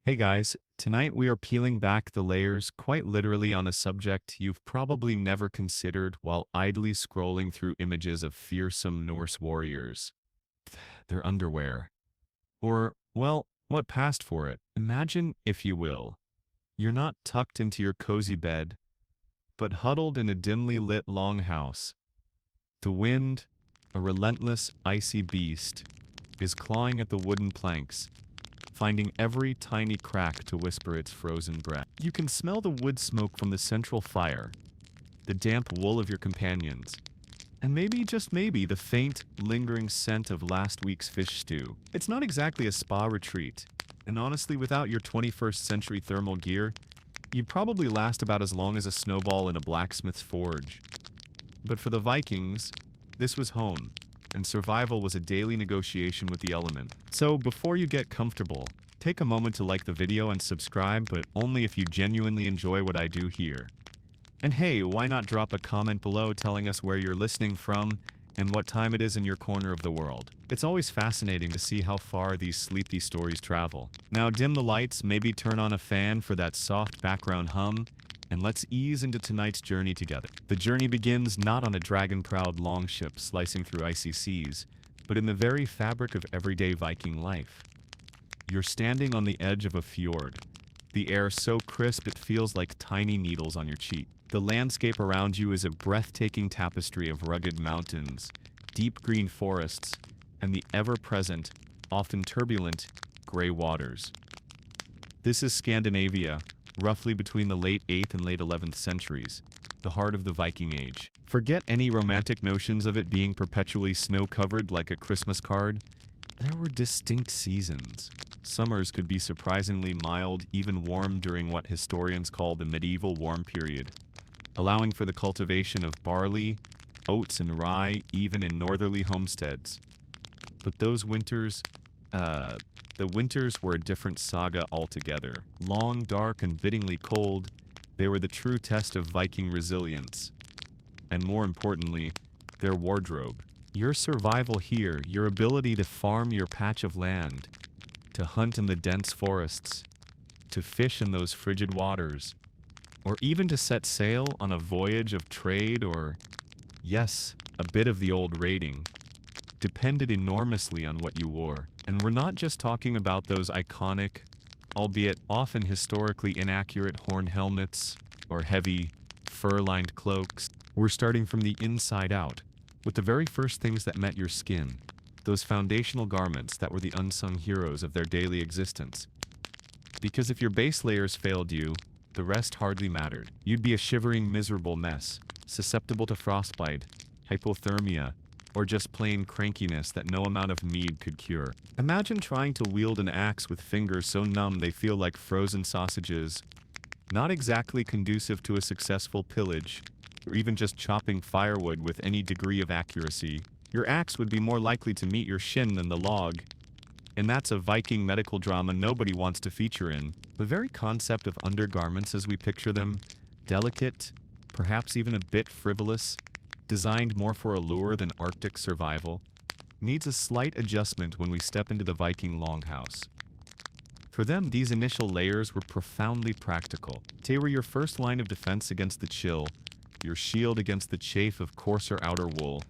Hey guys, tonight we are peeling back the layers quite literally on a subject you've probably never considered while idly scrolling through images of fearsome Norse warriors. Their underwear. Or, well, what passed for it. Imagine, if you will, you're not tucked into your cozy bed, but huddled in a dimly lit longhouse. The wind, a relentless, icy beast, is clawing at the wooden planks, finding every tiny crack to whisper its frozen breath. You can smell the wood smoke from the central fire, the damp wool of your companions, and maybe, just maybe, the faint, lingering scent of last week's fish stew. It's not exactly a spa retreat, and honestly, without your 21st century thermal gear, you'd probably last about as long as a snowball in a blacksmith's forge. But for the Vikings, this was home, and survival was a daily negotiation with the element. So before you get comfortable, take a moment to like the video and subscribe, but only if you genuinely enjoy what I do here. And hey, why not drop a comment below telling us where you're listening from and what time it is in your corner of the world. It's always fascinating to see how far these sleepy stories travel. Now dim the lights, maybe turn on a fan for that soft background hum, and let's ease into tonight's journey together. The journey begins not on a dragon-prowed longship slicing through icy seas, but in the very fabric of everyday Viking life. You're standing on the edge of a fjord, the air so crisp it feels like tiny needles on your cheek. The landscape around you is a breathtaking tapestry of rugged mountains, deep green forests, and the ever-present, often turbulent, gray waters. This is Scandinavia, roughly between the late 8th and late 11th centuries, the heart of the Viking Age. Forget any romantic notions of it being perpetually snow-covered like a Christmas card. There were distinct seasons. Summers could be surprisingly mild, even warm during what historians call the medieval warm period, allowing for the cultivation of barley, oats, and rye even in northerly homesteads. But those winters, the winters were a different saga altogether. Long, dark, and bittingly cold, they were the true test of Viking resilience. And more importantly, their wardrobe. Your survival here, your ability to farm your patch of land, to hunt in the dense forests, to fish in those frigid waters, or even to set sail on a voyage of trade or, yes, a bit of the old raiding, depended enormously on what you wore. And we're not just talking about those iconic, albeit often historically inaccurate horn helmets or heavy, fur-lined cloaks. We're starting from the inside out, with the very first things that met your skin, those foundational garments that were the unsung heroes of their daily existence. Because if your base layers failed you, the rest hardly mattered. You'd be a shivering, miserable mess, susceptible to frostbite, hypothermia, or just plain crankiness that no amount of mead could cure. Imagine trying to wield an axe with fingers so numb they feel like frozen sausages. Not exactly conducive to a successful pillage, or even just chopping firewood with any degree of accuracy. Your axe would be more likely to meet your shin than the log. And that's a Viking medical drama nobody wants to feature in. The very concept of undergarments as we picture them, delicate, perhaps even a bit frivolous, designed more for allure than Arctic survival, needs a slight adjustment when we step into the Viking longhouse. For them, these initial layers were profoundly practical. They were your first line of defense against the chill, your shield against the chafe of coarser outer wool,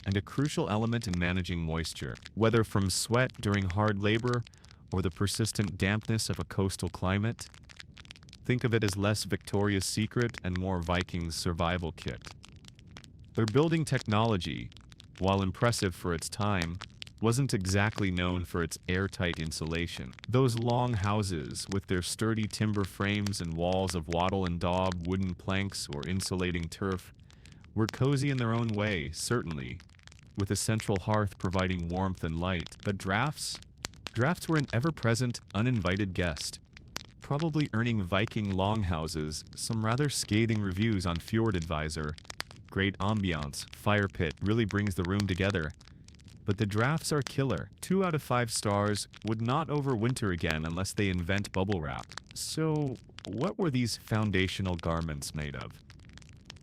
and a crucial element in managing moisture, whether from sweat during hard labor or the persistent dampness of a coastal climate. Think of it as less Victoria's Secret and more Vikings' survival kit. Their building technology, while impressive for its time, wasn't exactly known for its airtight insulation. Those long houses, with their sturdy timber frames and walls of wattle and daub wooden planks or insulating turf, were cozy in their own way, certainly, with a central hearth providing warmth and light. But drafts were an ever-present, uninvited guest, probably earning Viking longhouses some rather scathing reviews on Fjord Advisor. Great ambiance, fire pit, really brings the room together. But the drafts are killer. 2 out of 5 stars would not overwinter again unless they invent bubble wrap. So, what were these foundational garments made of?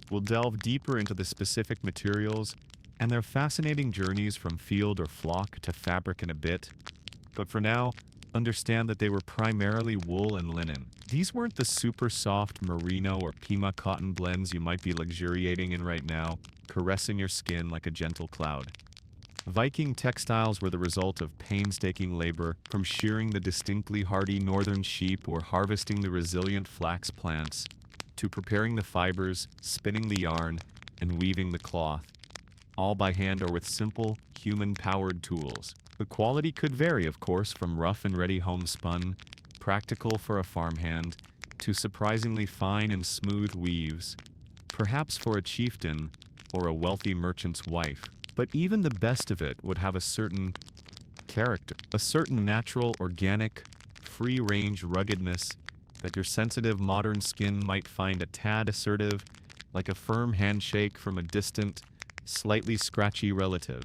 We'll delve deeper into the specific materials and their fascinating journeys from field or flock to fabric in a bit. But for now, understand that they were primarily wool and linen. These weren't the super soft merino or pima cotton blends you might be luxuriating in right now, caressing your skin like a gentle cloud. Viking textiles were the result of painstaking labor, from shearing the distinctly hardy northern sheep or harvesting the resilient flax plants, to preparing the fibers, spinning the yarn, and weaving the cloth, all by hand or with simple, human-powered tools. The quality could vary, of course, from rough and ready homespun, practical for a farmhand, to surprisingly fine and smooth weaves, perhaps for a chieftain or a wealthy merchant's wife. But even the best of it would have a certain character, a certain natural, organic, free-range ruggedness that your sensitive modern skin might find a tad assertive, like a firm handshake from a distant, slightly scratchy relative.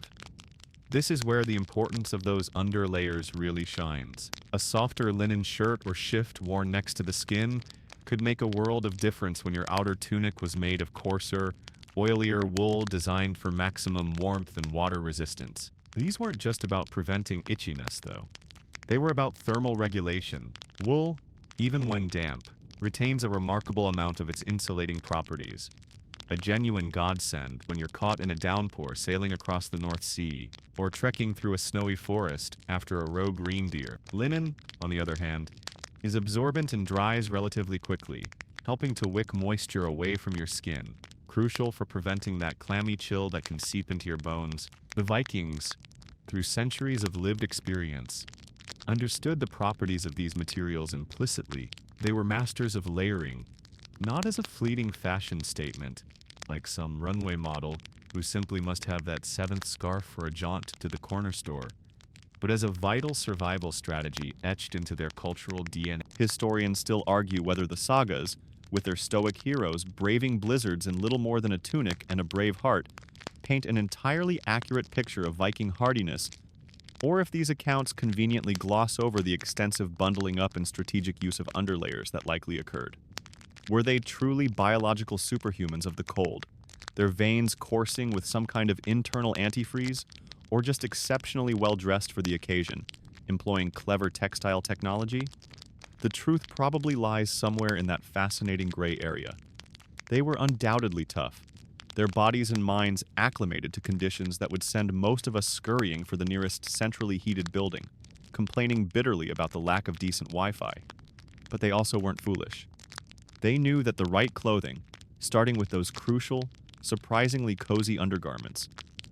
This is where the importance of those underlayers really shines. A softer linen shirt or shift worn next to the skin could make a world of difference when your outer tunic was made of coarser, oilier wool designed for maximum warmth and water resistance. These weren't just about preventing itchiness, though. They were about thermal regulation. Wool, even when damp, retains a remarkable amount of its insulating properties. A genuine godsend when you're caught in a downpour sailing across the North Sea, or trekking through a snowy forest after a rogue reindeer. Linen, on the other hand, is absorbent and dries relatively quickly, helping to wick moisture away from your skin, crucial for preventing that clammy chill that can seep into your bones. The Vikings, through centuries of lived experience, understood the properties of these materials implicitly. They were masters of layering, not as a fleeting fashion statement, like some runway model who simply must have that seventh scarf for a jaunt to the corner store, but as a vital survival strategy etched into their cultural DNA. Historians still argue whether the sagas, with their stoic heroes braving blizzards in little more than a tunic and a brave heart, paint an entirely accurate picture of Viking hardiness, or if these accounts conveniently gloss over the extensive bundling up and strategic use of underlayers that likely occurred. Were they truly biological superhumans of the cold, their veins coursing with some kind of internal antifreeze, or just exceptionally well-dressed for the occasion, employing clever textile technology? The truth probably lies somewhere in that fascinating gray area. They were undoubtedly tough, their bodies and minds acclimated to conditions that would send most of us scurrying for the nearest centrally heated building, complaining bitterly about the lack of decent Wi-Fi. But they also weren't foolish. They knew that the right clothing, starting with those crucial, surprisingly cozy undergarments,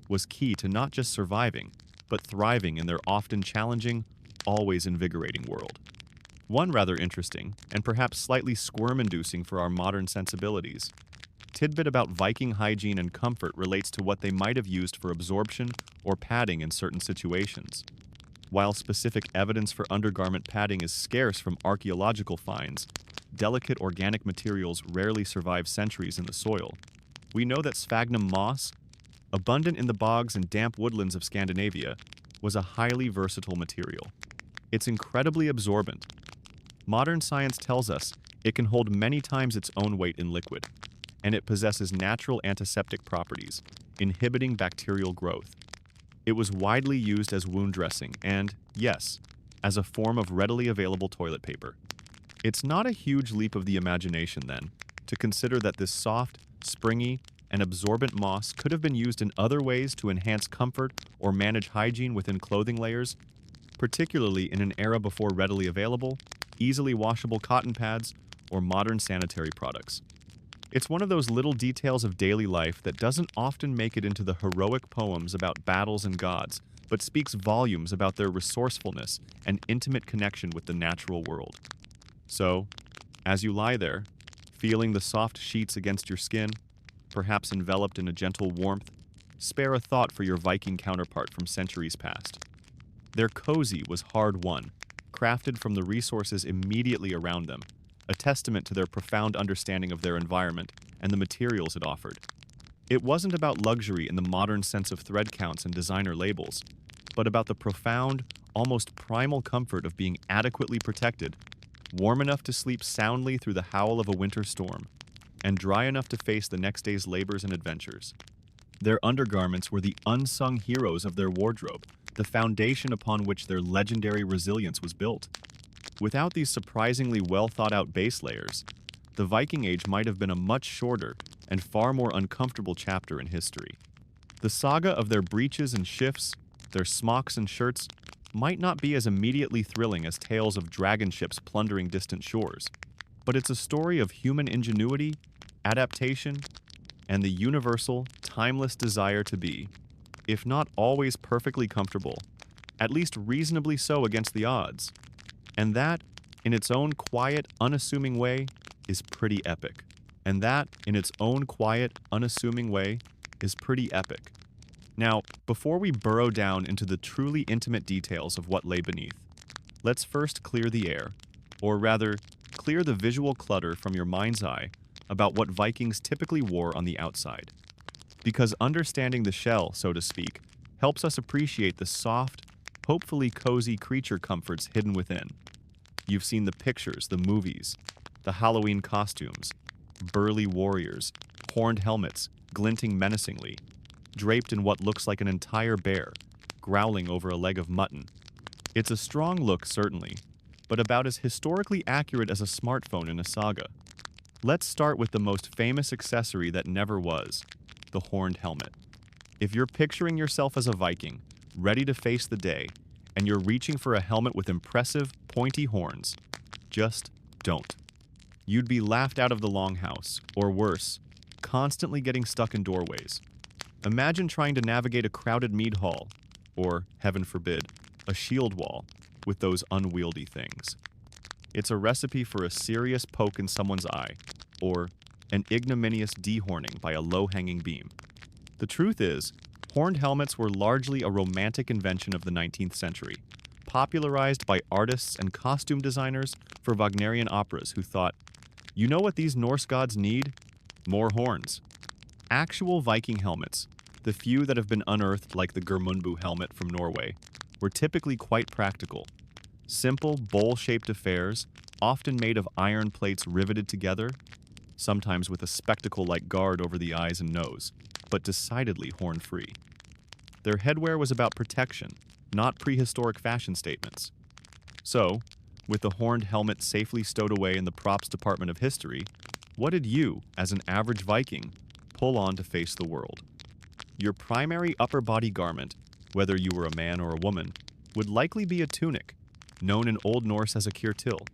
was key to not just surviving, but thriving in their often challenging, always invigorating world. One rather interesting, and perhaps slightly squirm-inducing for our modern sensibilities, tidbit about Viking hygiene and comfort relates to what they might have used for absorption or padding in certain situations. While specific evidence for undergarment padding is scarce from archaeological finds, delicate organic materials rarely survive centuries in the soil. We know that sphagnum moss, abundant in the bogs and damp woodlands of Scandinavia, was a highly versatile material. It's incredibly absorbent. Modern science tells us it can hold many times its own weight in liquid, and it possesses natural antiseptic properties, inhibiting bacterial growth. It was widely used as wound dressing and, yes, as a form of readily available toilet paper. It's not a huge leap of the imagination, then, to consider that this soft, springy, and absorbent moss could have been used in other ways to enhance comfort or manage hygiene within clothing layers, particularly in an era before readily available, easily washable cotton pads or modern sanitary products. It's one of those little details of daily life that doesn't often make it into the heroic poems about battles and gods, but speaks volumes about their resourcefulness and intimate connection with the natural world. So, as you lie there, feeling the soft sheets against your skin, perhaps enveloped in a gentle warmth, spare a thought for your Viking counterpart from centuries past. Their cozy was hard-won, crafted from the resources immediately around them, a testament to their profound understanding of their environment and the materials it offered. It wasn't about luxury in the modern sense of thread counts and designer labels, but about the profound, almost primal comfort of being adequately protected, warm enough to sleep soundly through the howl of a winter storm, and dry enough to face the next day's labors and adventures. Their undergarments were the unsung heroes of their wardrobe, the foundation upon which their legendary resilience was built. Without these surprisingly well-thought-out base layers, the Viking Age might have been a much shorter and far more uncomfortable chapter in history. The saga of their breeches and shifts, their smocks and shirts, might not be as immediately thrilling as tales of dragon ships plundering distant shores, but it's a story of human ingenuity, adaptation, and the universal, timeless desire to be, if not always perfectly comfortable, at least reasonably so against the odds. And that, in its own quiet, unassuming way, is pretty epic. And that, in its own quiet, unassuming way, is pretty epic. Now, before we burrow down into the truly intimate details of what lay beneath, let's first clear the air, or rather, clear the visual clutter from your mind's eye about what Vikings typically wore on the outside. Because understanding the shell, so to speak, helps us appreciate the soft, hopefully cozy creature comforts hidden within. You've seen the pictures, the movies, the Halloween costumes, burly warriors, horned helmets, glinting menacingly, draped in what looks like an entire bear, growling over a leg of mutton. It's a strong look, certainly, but about as historically accurate as a smartphone in a saga. Let's start with the most famous accessory that never was, the horned helmet. If you're picturing yourself as a Viking, ready to face the day, and you're reaching for a helmet with impressive, pointy horns, just don't. You'd be laughed out of the longhouse, or worse, constantly getting stuck in doorways. Imagine trying to navigate a crowded mead hall, or, heaven forbid, a shield wall, with those unwieldy things. It's a recipe for a serious poke in someone's eye, or an ignominious dehorning by a low-hanging beam. The truth is, horned helmets were largely a romantic invention of the 19th century, popularized by artists and costume designers for Wagnerian operas who thought, you know what these Norse gods need? More horns. Actual Viking helmets, the few that have been unearthed like the Geirmundur helmet from Norway, were typically quite practical. Simple, bowl-shaped affairs, often made of iron plates riveted together, sometimes with a spectacle-like guard over the eyes and nose, but decidedly horn-free. Their headwear was about protection, not prehistoric fashion statements. So, with the horned helmet safely stowed away in the props department of history, what did you, as an average Viking, pull on to face the world? Your primary upper body garment, whether you were a man or a woman, would likely be a tunic, known in Old Norse as a kyrtil.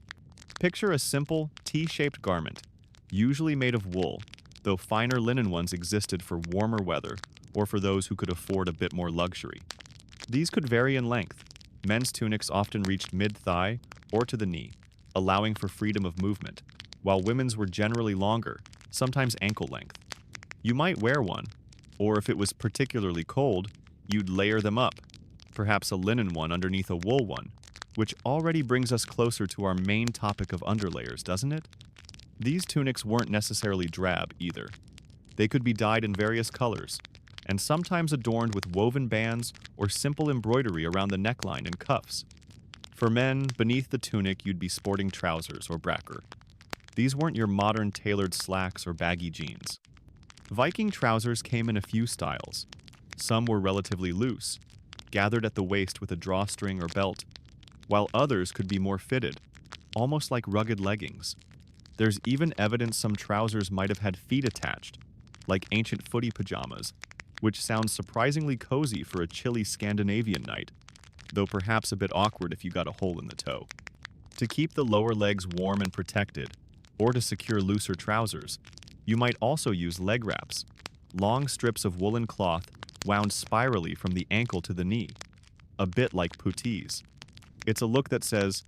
Picture a simple, T-shaped garment, usually made of wool, though finer linen ones existed for warmer weather or for those who could afford a bit more luxury. These could vary in length. Men's tunics often reached mid-thigh or to the knee, allowing for freedom of movement, while women's were generally longer, sometimes ankle length. You might wear one, or if it was particularly cold, you'd layer them up, perhaps a linen one underneath a wool one, which already brings us closer to our main topic of underlayers, doesn't it? These tunics weren't necessarily drab either. They could be dyed in various colors, and sometimes adorned with woven bands or simple embroidery around the neckline and cuffs. For men, beneath the tunic you'd be sporting trousers or bracker. These weren't your modern tailored slacks or baggy jeans. Viking trousers came in a few styles. Some were relatively loose, gathered at the waist with a drawstring or belt, while others could be more fitted, almost like rugged leggings. There's even evidence some trousers might have had feet attached, like ancient footy pajamas, which sounds surprisingly cozy for a chilly Scandinavian night, though perhaps a bit awkward if you got a hole in the toe. To keep the lower legs warm and protected, or to secure looser trousers, you might also use leg wraps, long strips of woolen cloth wound spirally from the ankle to the knee, a bit like puttees. It's a look that says,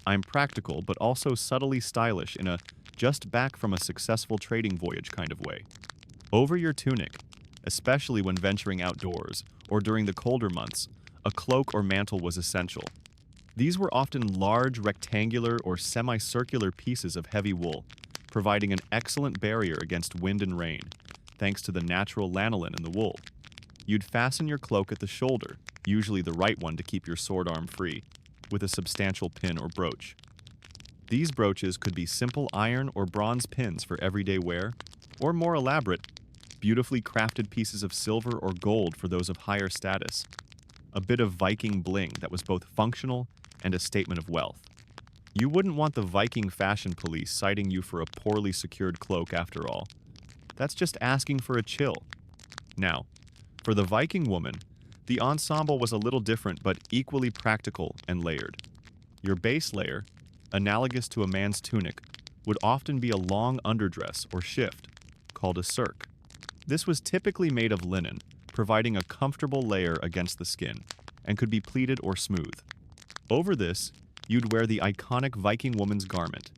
I'm practical but also subtly stylish in a just back from a successful trading voyage kind of way. Over your tunic, especially when venturing outdoors or during the colder months, a cloak or mantle was essential. These were often large rectangular or semicircular pieces of heavy wool, providing an excellent barrier against wind and rain, thanks to the natural lanolin in the wool. You'd fasten your cloak at the shoulder, usually the right one to keep your sword arm free, with a substantial pin or brooch. These brooches could be simple iron or bronze pins for everyday wear, or more elaborate, beautifully crafted pieces of silver or gold for those of higher status. a bit of Viking bling that was both functional and a statement of wealth. You wouldn't want the Viking fashion police citing you for a poorly secured cloak after all. That's just asking for a chill. Now, for the Viking woman, the ensemble was a little different but equally practical and layered. Your base layer, analogous to a man's tunic, would often be a long underdress or shift, called a cirque. This was typically made of linen, providing a comfortable layer against the skin, and could be pleated or smooth. Over this, you'd wear the iconic Viking woman's garment,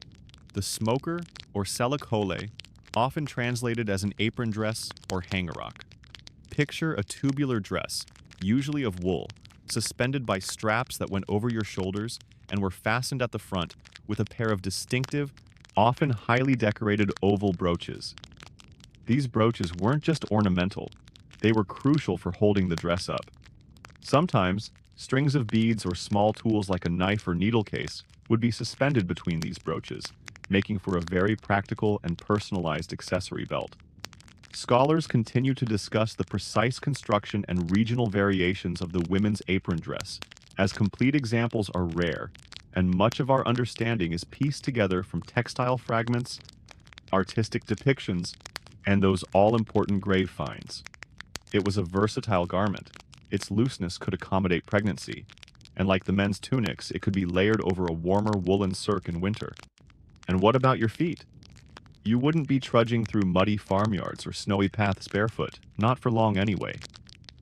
the smoker or selekole, often translated as an apron dress or hangarock. Picture a tubular dress, usually of wool, suspended by straps that went over your shoulders and were fastened at the front with a pair of distinctive, often highly decorated oval brooches. These brooches weren't just ornamental, they were crucial for holding the dress up. Sometimes, strings of beads or small tools like a knife or needle case would be suspended between these brooches, making for a very practical and personalized accessory belt. Scholars continue to discuss the precise construction and regional variations of the women's apron dress, as complete examples are rare, and much of our understanding is pieced together from textile fragments, artistic depictions, and those all-important grave finds. It was a versatile garment. Its looseness could accommodate pregnancy, and like the men's tunics, it could be layered over a warmer woolen cirque in winter. And what about your feet? You wouldn't be trudging through muddy farmyards or snowy paths barefoot, not for long anyway.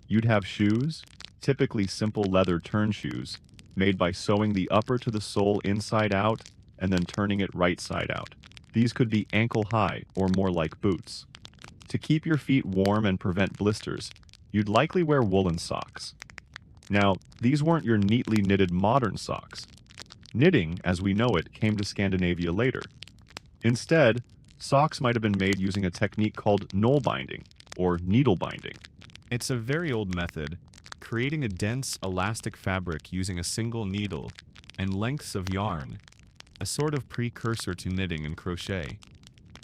You'd have shoes, typically simple leather turn shoes, made by sewing the upper to the sole inside out and then turning it right side out. These could be ankle-high or more like boots. To keep your feet warm and prevent blisters, you'd likely wear woolen socks. Now, these weren't your neatly knitted modern socks. Knitting, as we know it, came to Scandinavia later. Instead, socks might have been made using a technique called knoll binding, or needle binding. It's a very old method, creating a dense, elastic fabric using a single needle and lengths of yarn, a sort of precursor to knitting and crochet.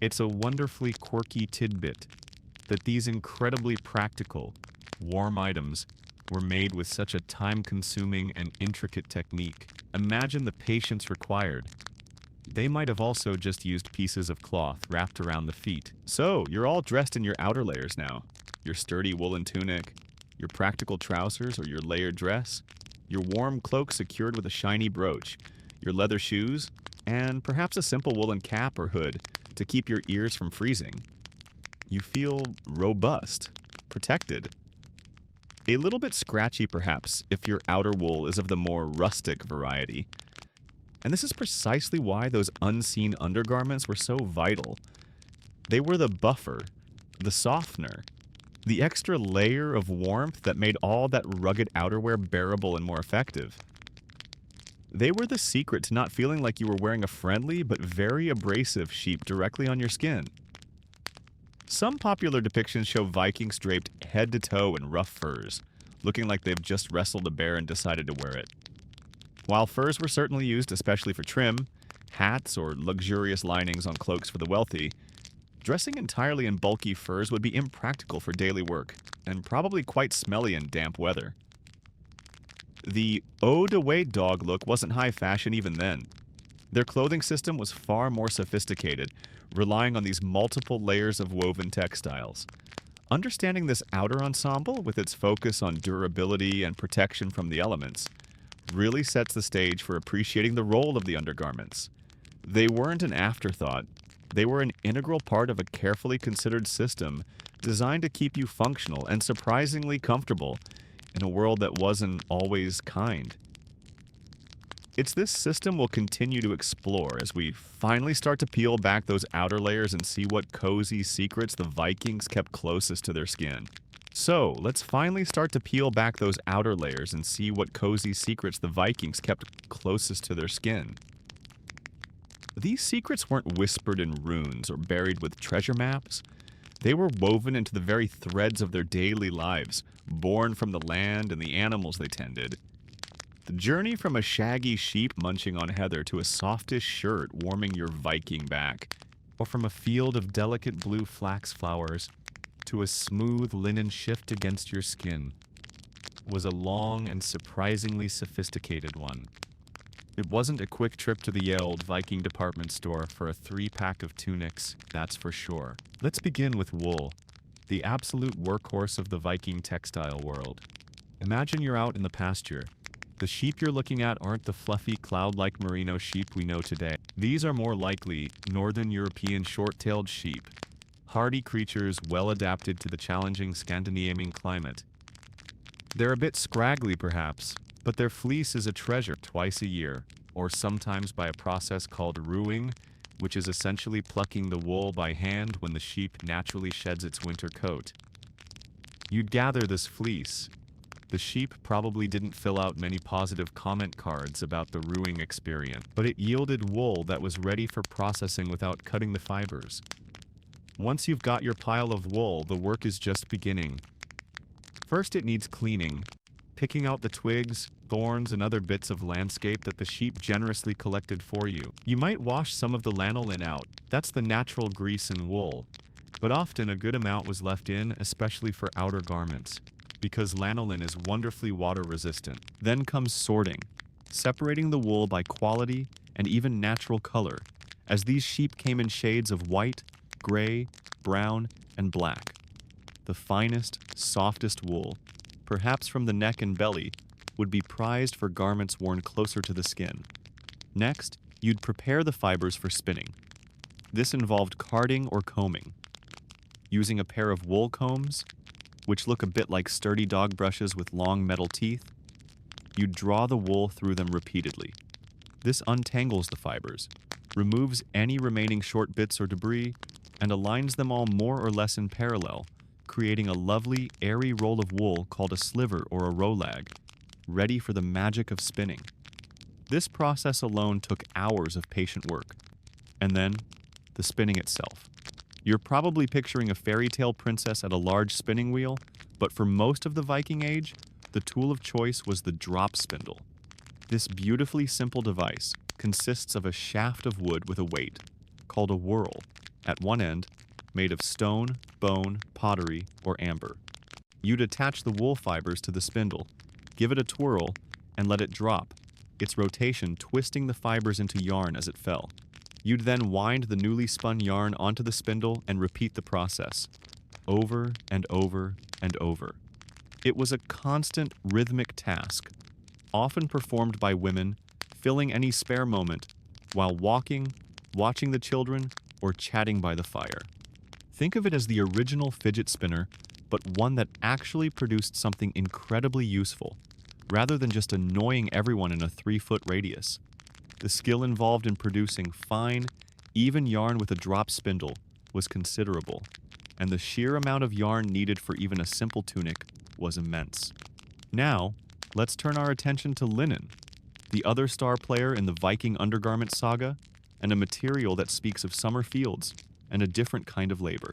It's a wonderfully quirky tidbit that these incredibly practical, warm items were made with such a time-consuming and intricate technique. Imagine the patience required. They might have also just used pieces of cloth wrapped around the feet. So, you're all dressed in your outer layers now. Your sturdy woolen tunic, your practical trousers or your layered dress, your warm cloak secured with a shiny brooch, your leather shoes, and perhaps a simple woolen cap or hood to keep your ears from freezing. You feel robust, protected. A little bit scratchy perhaps if your outer wool is of the more rustic variety. And this is precisely why those unseen undergarments were so vital. They were the buffer, the softener, the extra layer of warmth that made all that rugged outerwear bearable and more effective. They were the secret to not feeling like you were wearing a friendly but very abrasive sheep directly on your skin. Some popular depictions show Vikings draped head to toe in rough furs, looking like they've just wrestled a bear and decided to wear it. While furs were certainly used especially for trim, hats, or luxurious linings on cloaks for the wealthy, dressing entirely in bulky furs would be impractical for daily work, and probably quite smelly in damp weather. The oh-to-wait dog look wasn't high fashion even then. Their clothing system was far more sophisticated, relying on these multiple layers of woven textiles. Understanding this outer ensemble, with its focus on durability and protection from the elements, really sets the stage for appreciating the role of the undergarments. They weren't an afterthought. They were an integral part of a carefully considered system designed to keep you functional and surprisingly comfortable in a world that wasn't always kind. It's this system we'll continue to explore as we finally start to peel back those outer layers and see what cozy secrets the Vikings kept closest to their skin. So, let's finally start to peel back those outer layers and see what cozy secrets the Vikings kept closest to their skin. These secrets weren't whispered in runes or buried with treasure maps. They were woven into the very threads of their daily lives, born from the land and the animals they tended. The journey from a shaggy sheep munching on heather to a softish shirt warming your Viking back, or from a field of delicate blue flax flowers to a smooth linen shift against your skin. was a long and surprisingly sophisticated one. It wasn't a quick trip to the old Viking department store for a 3-pack of tunics, that's for sure. Let's begin with wool, the absolute workhorse of the Viking textile world. Imagine you're out in the pasture. The sheep you're looking at aren't the fluffy, cloud-like merino sheep we know today. These are more likely northern European short-tailed sheep, hardy creatures well adapted to the challenging Scandinavian climate. They're a bit scraggly perhaps, but their fleece is a treasure twice a year, or sometimes by a process called ruing, which is essentially plucking the wool by hand when the sheep naturally sheds its winter coat. You'd gather this fleece. The sheep probably didn't fill out many positive comment cards about the ruing experience, but it yielded wool that was ready for processing without cutting the fibers. Once you've got your pile of wool, the work is just beginning. First, it needs cleaning, picking out the twigs, thorns, and other bits of landscape that the sheep generously collected for you. You might wash some of the lanolin out, that's the natural grease in wool, but often a good amount was left in, especially for outer garments, because lanolin is wonderfully water resistant. Then comes sorting, separating the wool by quality and even natural color, as these sheep came in shades of white, gray, brown, and black. The finest, softest wool, perhaps from the neck and belly, would be prized for garments worn closer to the skin. Next, you'd prepare the fibers for spinning. This involved carding or combing. Using a pair of wool combs, which look a bit like sturdy dog brushes with long metal teeth, you'd draw the wool through them repeatedly. This untangles the fibers, removes any remaining short bits or debris, and aligns them all more or less in parallel, creating a lovely, airy roll of wool called a sliver or a rowlag, ready for the magic of spinning. This process alone took hours of patient work. And then, the spinning itself. You're probably picturing a fairy tale princess at a large spinning wheel, but for most of the Viking Age, the tool of choice was the drop spindle. This beautifully simple device consists of a shaft of wood with a weight, called a whorl, at one end, made of stone, bone, pottery, or amber. You'd attach the wool fibers to the spindle, give it a twirl, and let it drop, its rotation twisting the fibers into yarn as it fell. You'd then wind the newly spun yarn onto the spindle and repeat the process, over and over and over. It was a constant rhythmic task, often performed by women, filling any spare moment, while walking, watching the children, or chatting by the fire. Think of it as the original fidget spinner, but one that actually produced something incredibly useful, rather than just annoying everyone in a 3-foot radius. The skill involved in producing fine, even yarn with a drop spindle was considerable, and the sheer amount of yarn needed for even a simple tunic was immense. Now, let's turn our attention to linen, the other star player in the Viking Undergarments saga, and a material that speaks of summer fields and a different kind of labor.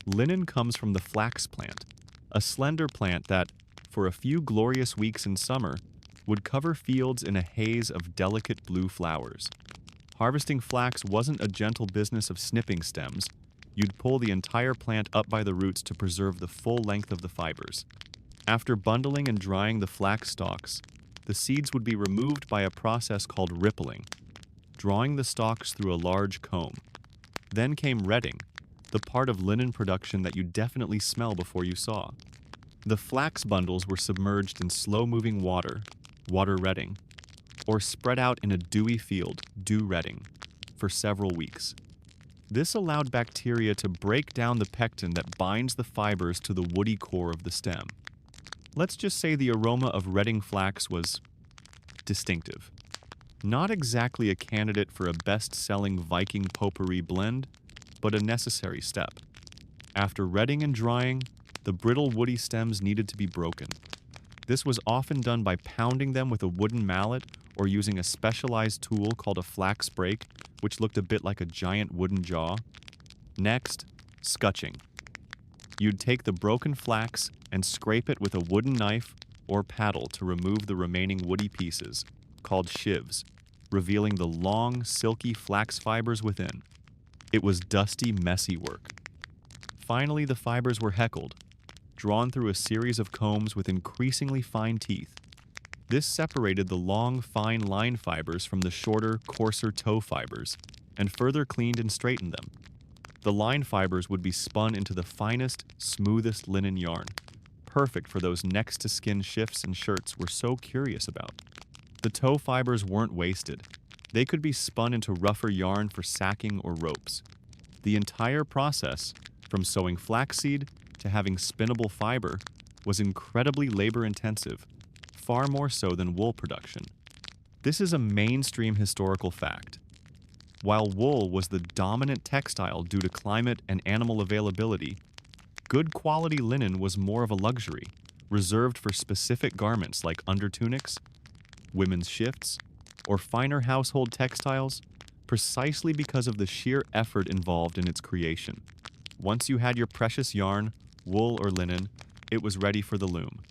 Linen comes from the flax plant, a slender plant that, for a few glorious weeks in summer, would cover fields in a haze of delicate blue flowers. Harvesting flax wasn't a gentle business of snipping stems. You'd pull the entire plant up by the roots to preserve the full length of the fibers. After bundling and drying the flax stalks, the seeds would be removed by a process called rippling, drawing the stalks through a large comb. Then came retting, the part of linen production that you definitely smell before you saw. The flax bundles were submerged in slow-moving water retting, or spread out in a dewy field, dew retting, for several weeks. This allowed bacteria to break down the pectin that binds the fibers to the woody core of the stem. Let's just say the aroma of retting flax was distinctive. Not exactly a candidate for a best-selling Viking potpourri blend, but a necessary step. After retting and drying, the brittle woody stems needed to be broken. This was often done by pounding them with a wooden mallet or using a specialized tool called a flax brake, which looked a bit like a giant wooden jaw. Next, scutching. You'd take the broken flax and scrape it with a wooden knife or paddle to remove the remaining woody pieces, called shivs, revealing the long, silky flax fibers within. It was dusty, messy work. Finally, the fibers were heckled, drawn through a series of combs with increasingly fine teeth. This separated the long, fine line fibers from the shorter, coarser toe fibers, and further cleaned and straightened them. The line fibers would be spun into the finest, smoothest linen yarn, perfect for those next-to-skin shifts and shirts we're so curious about. The toe fibers weren't wasted. They could be spun into rougher yarn for sacking or ropes. The entire process, from sewing flaxseed to having spinnable fiber, was incredibly labor-intensive, far more so than wool production. This is a mainstream historical fact. While wool was the dominant textile due to climate and animal availability, good quality linen was more of a luxury, reserved for specific garments like undertunics, women's shifts, or finer household textiles, precisely because of the sheer effort involved in its creation. Once you had your precious yarn, wool or linen, it was ready for the loom.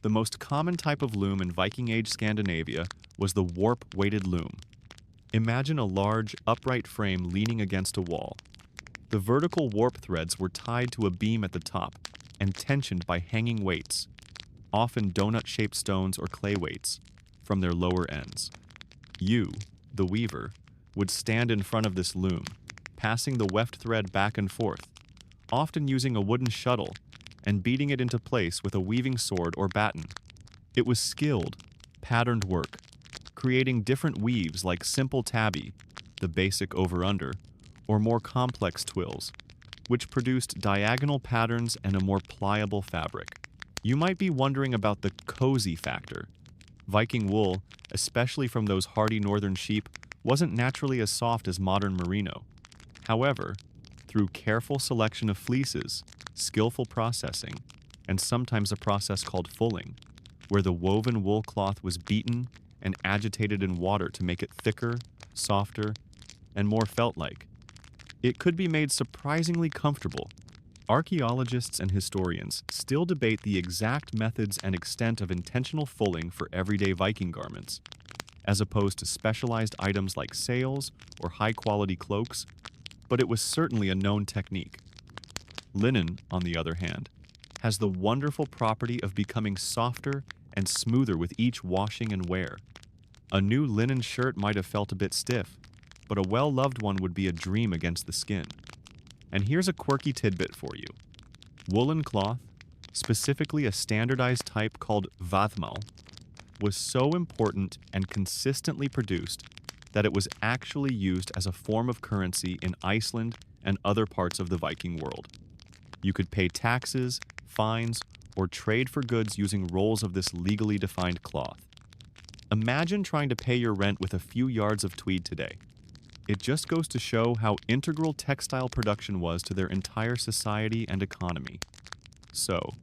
The most common type of loom in Viking Age Scandinavia was the warp-weighted loom. Imagine a large, upright frame leaning against a wall. The vertical warp threads were tied to a beam at the top and tensioned by hanging weights, often donut-shaped stones or clay weights, from their lower ends. You, the weaver, would stand in front of this loom, passing the weft thread back and forth, often using a wooden shuttle and beating it into place with a weaving sword or batten. It was skilled, patterned work, creating different weaves like simple tabby, the basic over-under, or more complex twills, which produced diagonal patterns and a more pliable fabric. You might be wondering about the cozy factor. Viking wool, especially from those hardy northern sheep, wasn't naturally as soft as modern merino. However, through careful selection of fleeces, skillful processing, and sometimes a process called fulling, where the woven wool cloth was beaten and agitated in water to make it thicker, softer, and more felt-like, it could be made surprisingly comfortable. Archaeologists and historians still debate the exact methods and extent of intentional fulling for everyday Viking garments, as opposed to specialized items like sails or high-quality cloaks, but it was certainly a known technique. Linen, on the other hand, has the wonderful property of becoming softer and smoother with each washing and wear. A new linen shirt might have felt a bit stiff, but a well-loved one would be a dream against the skin. And here's a quirky tidbit for you. Woolen cloth, specifically a standardized type called vathmal, was so important and consistently produced that it was actually used as a form of currency in Iceland and other parts of the Viking world. You could pay taxes, fines, or trade for goods using rolls of this legally defined cloth. Imagine trying to pay your rent with a few yards of tweed today. It just goes to show how integral textile production was to their entire society and economy. So,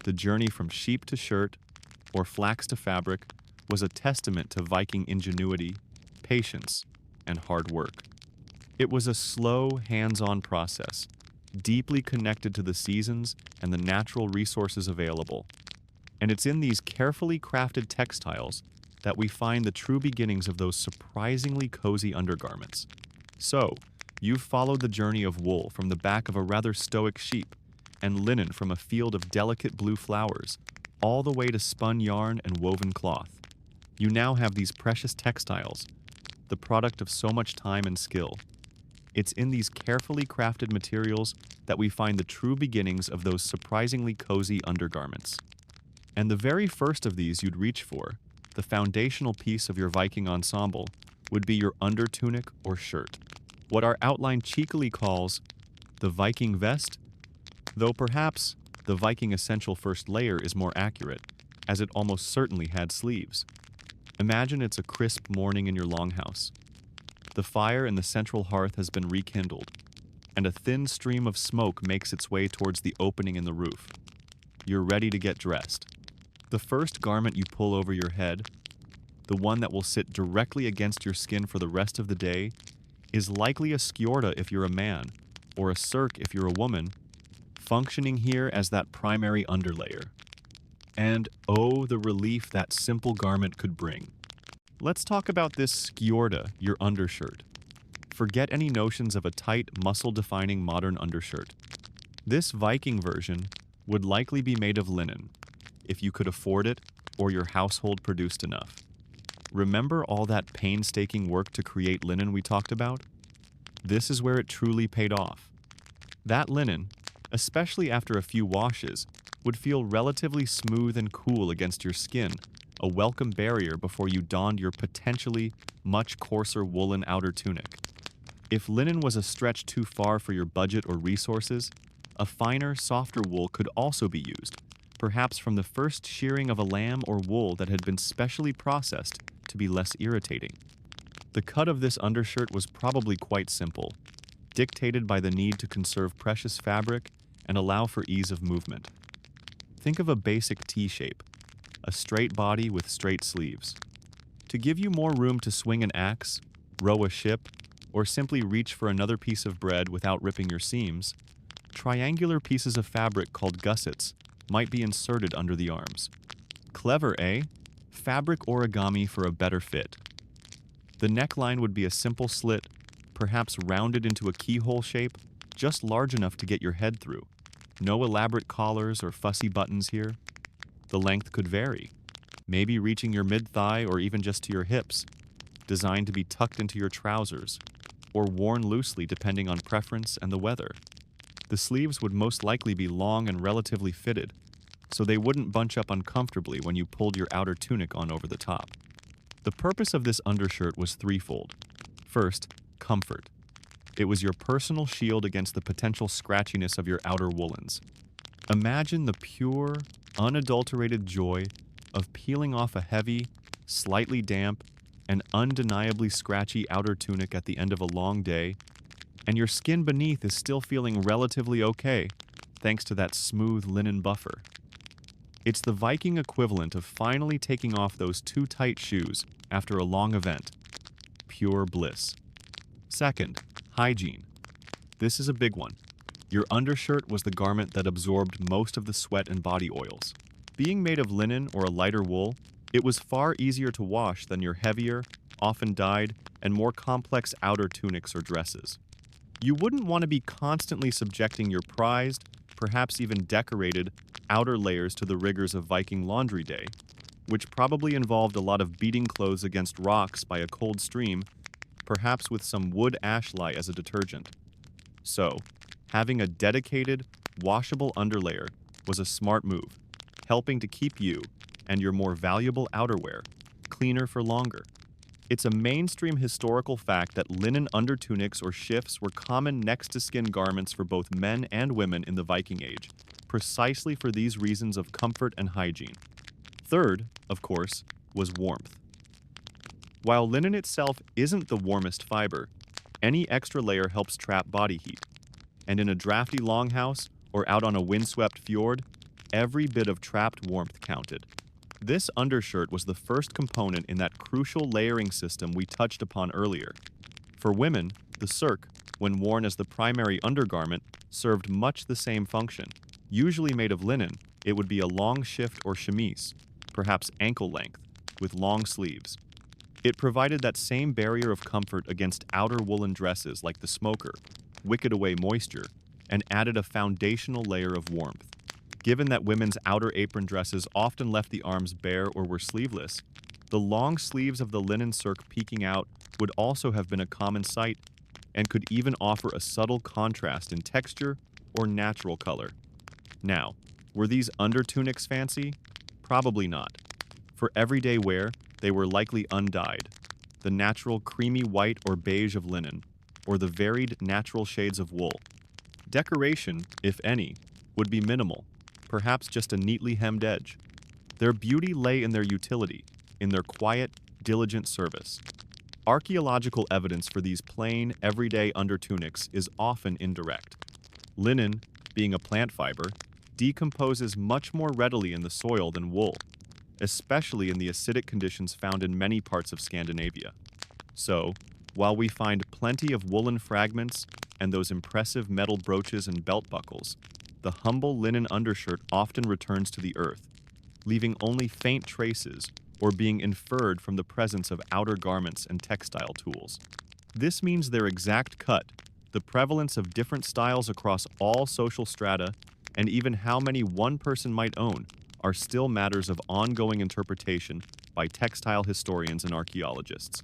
the journey from sheep to shirt, or flax to fabric, was a testament to Viking ingenuity, patience, and hard work. It was a slow, hands-on process, deeply connected to the seasons and the natural resources available. And it's in these carefully crafted textiles that we find the true beginnings of those surprisingly cozy undergarments. So, you've followed the journey of wool from the back of a rather stoic sheep, and linen from a field of delicate blue flowers, all the way to spun yarn and woven cloth. You now have these precious textiles, the product of so much time and skill. It's in these carefully crafted materials that we find the true beginnings of those surprisingly cozy undergarments. And the very first of these you'd reach for, the foundational piece of your Viking ensemble, would be your undertunic or shirt, what our outline cheekily calls the Viking vest, though perhaps the Viking essential first layer is more accurate, as it almost certainly had sleeves. Imagine it's a crisp morning in your longhouse. The fire in the central hearth has been rekindled, and a thin stream of smoke makes its way towards the opening in the roof. You're ready to get dressed. The first garment you pull over your head, the one that will sit directly against your skin for the rest of the day, is likely a skjorta if you're a man, or a serk if you're a woman, functioning here as that primary underlayer. And oh, the relief that simple garment could bring. Let's talk about this skjorta, your undershirt. Forget any notions of a tight, muscle-defining modern undershirt. This Viking version would likely be made of linen, if you could afford it or your household produced enough. Remember all that painstaking work to create linen we talked about? This is where it truly paid off. That linen, especially after a few washes, would feel relatively smooth and cool against your skin, a welcome barrier before you donned your potentially much coarser woolen outer tunic. If linen was a stretch too far for your budget or resources, a finer, softer wool could also be used, perhaps from the first shearing of a lamb or wool that had been specially processed to be less irritating. The cut of this undershirt was probably quite simple, dictated by the need to conserve precious fabric and allow for ease of movement. Think of a basic T-shape, a straight body with straight sleeves. To give you more room to swing an axe, row a ship, or simply reach for another piece of bread without ripping your seams, triangular pieces of fabric called gussets might be inserted under the arms. Clever, eh? Fabric origami for a better fit. The neckline would be a simple slit, perhaps rounded into a keyhole shape, just large enough to get your head through. No elaborate collars or fussy buttons here. The length could vary, maybe reaching your mid-thigh or even just to your hips, designed to be tucked into your trousers, or worn loosely depending on preference and the weather. The sleeves would most likely be long and relatively fitted, so they wouldn't bunch up uncomfortably when you pulled your outer tunic on over the top. The purpose of this undershirt was threefold. First, comfort. It was your personal shield against the potential scratchiness of your outer woolens. Imagine the pure, unadulterated joy of peeling off a heavy, slightly damp, and undeniably scratchy outer tunic at the end of a long day, and your skin beneath is still feeling relatively okay, thanks to that smooth linen buffer. It's the Viking equivalent of finally taking off those too tight shoes after a long event. Pure bliss. Second, hygiene. This is a big one. Your undershirt was the garment that absorbed most of the sweat and body oils. Being made of linen or a lighter wool, it was far easier to wash than your heavier, often dyed, and more complex outer tunics or dresses. You wouldn't want to be constantly subjecting your prized, perhaps even decorated, outer layers to the rigors of Viking laundry day, which probably involved a lot of beating clothes against rocks by a cold stream, perhaps with some wood ashlie as a detergent. So, having a dedicated, washable underlayer was a smart move, helping to keep you and your more valuable outerwear cleaner for longer. It's a mainstream historical fact that linen undertunics or shifts were common next-to-skin garments for both men and women in the Viking Age, precisely for these reasons of comfort and hygiene. Third, of course, was warmth. While linen itself isn't the warmest fiber, any extra layer helps trap body heat. And in a drafty longhouse or out on a windswept fjord, every bit of trapped warmth counted. This undershirt was the first component in that crucial layering system we touched upon earlier. For women, the cirque, when worn as the primary undergarment, served much the same function. Usually made of linen, it would be a long shift or chemise, perhaps ankle length, with long sleeves. It provided that same barrier of comfort against outer woolen dresses like the smoker, wicked away moisture, and added a foundational layer of warmth. Given that women's outer apron dresses often left the arms bare or were sleeveless, the long sleeves of the linen cirque peeking out would also have been a common sight and could even offer a subtle contrast in texture or natural color. Now, were these undertunics fancy? Probably not. For everyday wear, they were likely undyed, the natural creamy white or beige of linen, or the varied natural shades of wool. Decoration, if any, would be minimal, perhaps just a neatly hemmed edge. Their beauty lay in their utility, in their quiet, diligent service. Archaeological evidence for these plain, everyday undertunics is often indirect. Linen, being a plant fiber, decomposes much more readily in the soil than wool, especially in the acidic conditions found in many parts of Scandinavia. So, while we find plenty of woolen fragments and those impressive metal brooches and belt buckles, the humble linen undershirt often returns to the earth, leaving only faint traces or being inferred from the presence of outer garments and textile tools. This means their exact cut, the prevalence of different styles across all social strata, and even how many one person might own are still matters of ongoing interpretation by textile historians and archaeologists.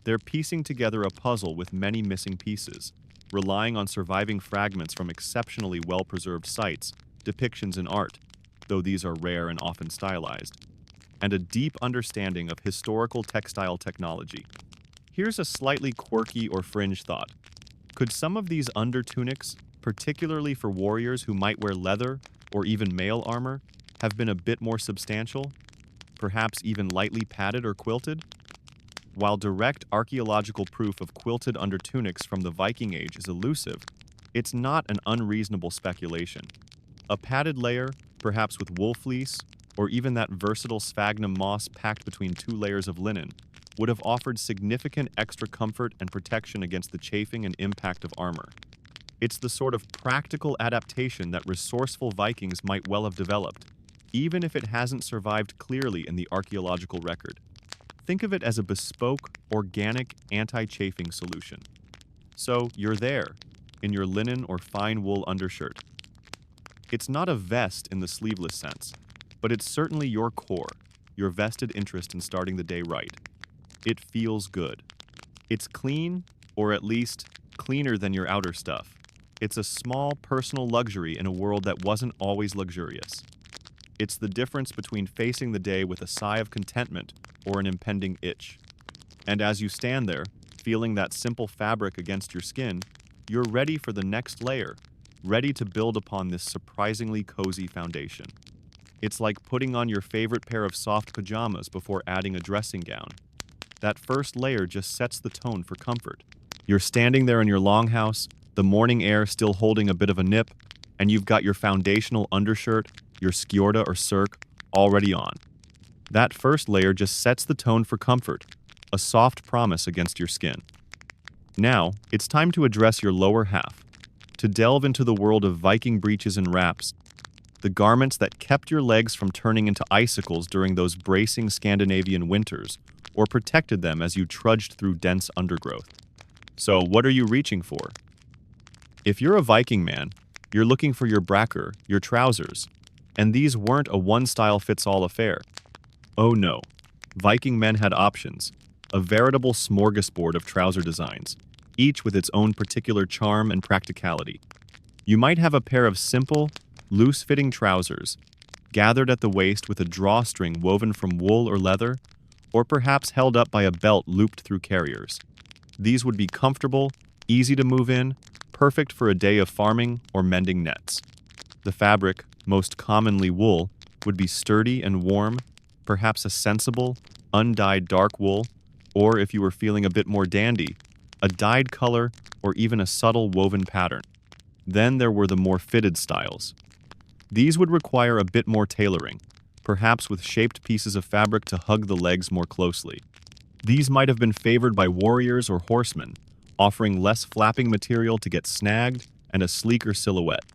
They're piecing together a puzzle with many missing pieces, relying on surviving fragments from exceptionally well-preserved sites, depictions in art, though these are rare and often stylized, and a deep understanding of historical textile technology. Here's a slightly quirky or fringe thought. Could some of these undertunics, particularly for warriors who might wear leather or even mail armor, have been a bit more substantial, perhaps even lightly padded or quilted? While direct archaeological proof of quilted undertunics from the Viking Age is elusive, it's not an unreasonable speculation. A padded layer, perhaps with wool fleece, or even that versatile sphagnum moss packed between two layers of linen, would have offered significant extra comfort and protection against the chafing and impact of armor. It's the sort of practical adaptation that resourceful Vikings might well have developed, even if it hasn't survived clearly in the archaeological record. Think of it as a bespoke, organic, anti-chafing solution. So you're there, in your linen or fine wool undershirt. It's not a vest in the sleeveless sense, but it's certainly your core, your vested interest in starting the day right. It feels good. It's clean, or at least cleaner than your outer stuff. It's a small personal luxury in a world that wasn't always luxurious. It's the difference between facing the day with a sigh of contentment or an impending itch. And as you stand there, feeling that simple fabric against your skin, you're ready for the next layer, ready to build upon this surprisingly cozy foundation. It's like putting on your favorite pair of soft pajamas before adding a dressing gown. That first layer just sets the tone for comfort. You're standing there in your longhouse, the morning air still holding a bit of a nip, and you've got your foundational undershirt, your skjorta or cirk, already on. That first layer just sets the tone for comfort, a soft promise against your skin. Now, it's time to address your lower half, to delve into the world of Viking breeches and wraps, the garments that kept your legs from turning into icicles during those bracing Scandinavian winters, or protected them as you trudged through dense undergrowth. So, what are you reaching for? If you're a Viking man, you're looking for your bracker, your trousers, and these weren't a one-style-fits-all affair. Oh no, Viking men had options, a veritable smorgasbord of trouser designs, each with its own particular charm and practicality. You might have a pair of simple, loose-fitting trousers, gathered at the waist with a drawstring woven from wool or leather, or perhaps held up by a belt looped through carriers. These would be comfortable, easy to move in, perfect for a day of farming or mending nets. The fabric, most commonly wool, would be sturdy and warm, perhaps a sensible, undyed dark wool, or if you were feeling a bit more dandy, a dyed color or even a subtle woven pattern. Then there were the more fitted styles. These would require a bit more tailoring, perhaps with shaped pieces of fabric to hug the legs more closely. These might have been favored by warriors or horsemen, offering less flapping material to get snagged and a sleeker silhouette.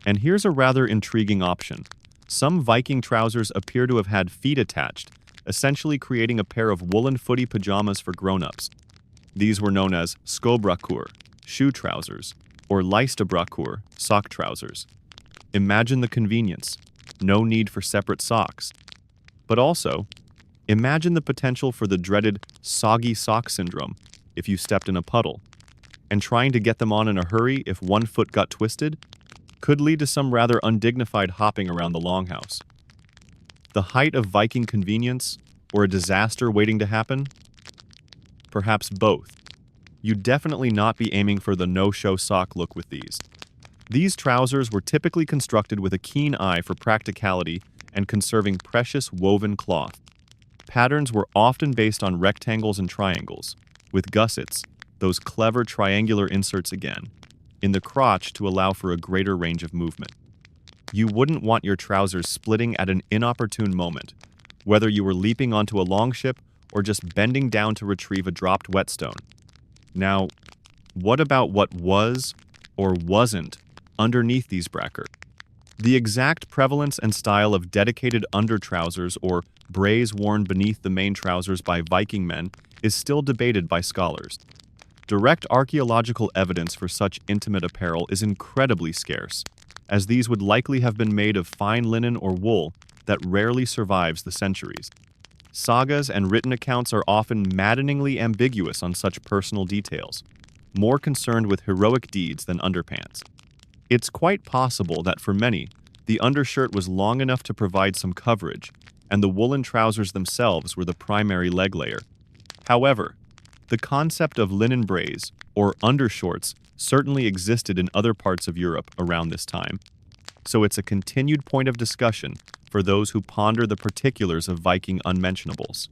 And here's a rather intriguing option. Some Viking trousers appear to have had feet attached, essentially creating a pair of woolen footy pajamas for grown-ups. These were known as skobrakkur, shoe trousers, or leistabrakkur, sock trousers. Imagine the convenience. No need for separate socks. But also, imagine the potential for the dreaded soggy sock syndrome if you stepped in a puddle. And trying to get them on in a hurry if one foot got twisted could lead to some rather undignified hopping around the longhouse. The height of Viking convenience or a disaster waiting to happen? Perhaps both. You'd definitely not be aiming for the no-show sock look with these. These trousers were typically constructed with a keen eye for practicality and conserving precious woven cloth. Patterns were often based on rectangles and triangles, with gussets, those clever triangular inserts again, in the crotch to allow for a greater range of movement. You wouldn't want your trousers splitting at an inopportune moment, whether you were leaping onto a longship or just bending down to retrieve a dropped whetstone. Now, what about what was or wasn't underneath these bracker? The exact prevalence and style of dedicated undertrousers or brays worn beneath the main trousers by Viking men is still debated by scholars. Direct archaeological evidence for such intimate apparel is incredibly scarce, as these would likely have been made of fine linen or wool that rarely survives the centuries. Sagas and written accounts are often maddeningly ambiguous on such personal details, more concerned with heroic deeds than underpants. It's quite possible that for many, the undershirt was long enough to provide some coverage, and the woolen trousers themselves were the primary leg layer. However, the concept of linen brays, or undershorts, certainly existed in other parts of Europe around this time, so it's a continued point of discussion for those who ponder the particulars of Viking unmentionables.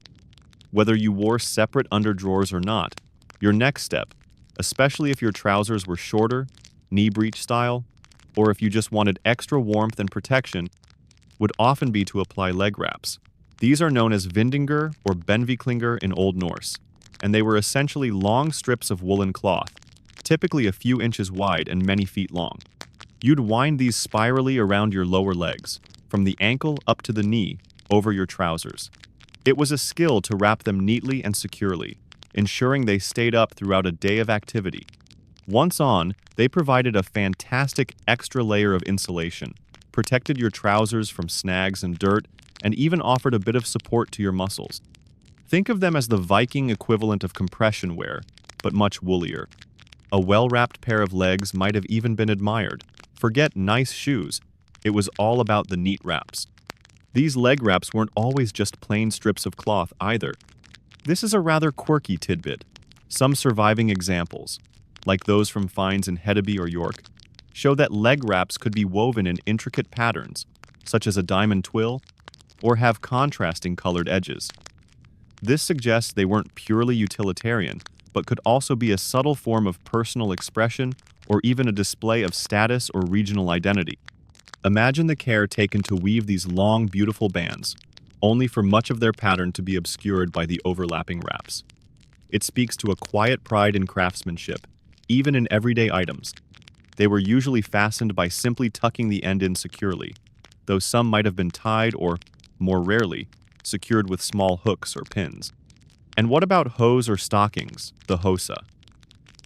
Whether you wore separate underdrawers or not, your next step, especially if your trousers were shorter, knee breech style, or if you just wanted extra warmth and protection, would often be to apply leg wraps. These are known as vindingur or benviklinger in Old Norse, and they were essentially long strips of woolen cloth, typically a few inches wide and many feet long. You'd wind these spirally around your lower legs, from the ankle up to the knee, over your trousers. It was a skill to wrap them neatly and securely, ensuring they stayed up throughout a day of activity. Once on, they provided a fantastic extra layer of insulation, protected your trousers from snags and dirt, and even offered a bit of support to your muscles. Think of them as the Viking equivalent of compression wear, but much woollier. A well-wrapped pair of legs might have even been admired. Forget nice shoes. It was all about the neat wraps. These leg wraps weren't always just plain strips of cloth either. This is a rather quirky tidbit. Some surviving examples, like those from finds in Hedeby or York, show that leg wraps could be woven in intricate patterns, such as a diamond twill, or have contrasting colored edges. This suggests they weren't purely utilitarian, but could also be a subtle form of personal expression or even a display of status or regional identity. Imagine the care taken to weave these long, beautiful bands, only for much of their pattern to be obscured by the overlapping wraps. It speaks to a quiet pride in craftsmanship, even in everyday items. They were usually fastened by simply tucking the end in securely, though some might have been tied or, more rarely, secured with small hooks or pins. And what about hose or stockings, the hosa?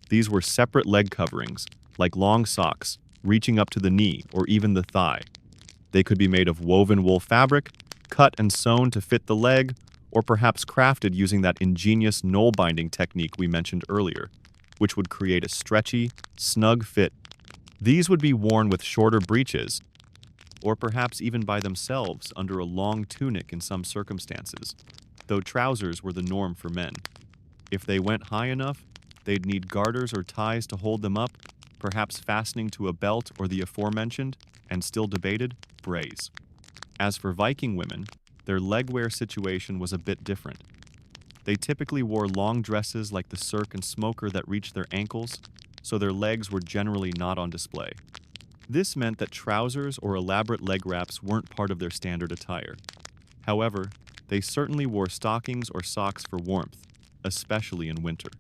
These were separate leg coverings, like long socks, reaching up to the knee or even the thigh. They could be made of woven wool fabric, cut and sewn to fit the leg, or perhaps crafted using that ingenious knoll binding technique we mentioned earlier, which would create a stretchy, snug fit. These would be worn with shorter breeches, or perhaps even by themselves under a long tunic in some circumstances, though trousers were the norm for men. If they went high enough, they'd need garters or ties to hold them up, perhaps fastening to a belt or the aforementioned, and still debated, brays. As for Viking women, their leg wear situation was a bit different. They typically wore long dresses like the serk and smoker that reached their ankles, so their legs were generally not on display. This meant that trousers or elaborate leg wraps weren't part of their standard attire. However, they certainly wore stockings or socks for warmth, especially in winter.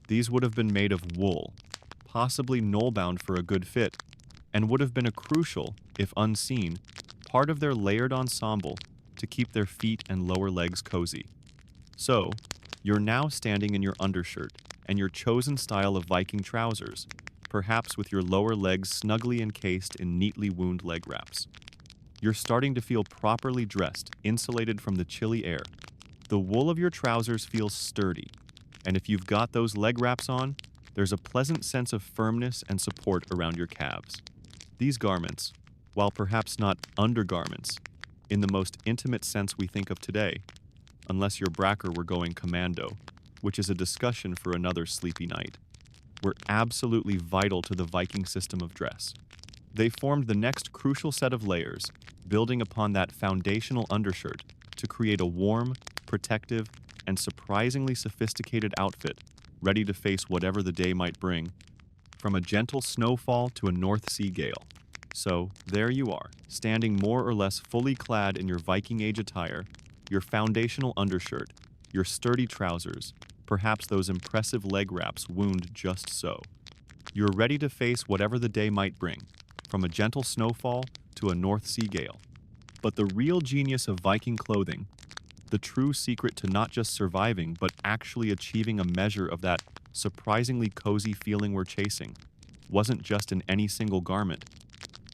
These would have been made of wool, possibly knoll-bound for a good fit, and would have been a crucial, if unseen, part of their layered ensemble to keep their feet and lower legs cozy. So, you're now standing in your undershirt and your chosen style of Viking trousers, perhaps with your lower legs snugly encased in neatly wound leg wraps. You're starting to feel properly dressed, insulated from the chilly air. The wool of your trousers feels sturdy, and if you've got those leg wraps on, there's a pleasant sense of firmness and support around your calves. These garments, while perhaps not undergarments, in the most intimate sense we think of today, unless your bracker were going commando, which is a discussion for another sleepy night, were absolutely vital to the Viking system of dress. They formed the next crucial set of layers, building upon that foundational undershirt to create a warm, protective, and surprisingly sophisticated outfit, ready to face whatever the day might bring, from a gentle snowfall to a North Sea gale. So, there you are, standing more or less fully clad in your Viking Age attire, your foundational undershirt, your sturdy trousers, perhaps those impressive leg wraps wound just so. You're ready to face whatever the day might bring, from a gentle snowfall to a North Sea gale. But the real genius of Viking clothing, the true secret to not just surviving, but actually achieving a measure of that surprisingly cozy feeling we're chasing, wasn't just in any single garment.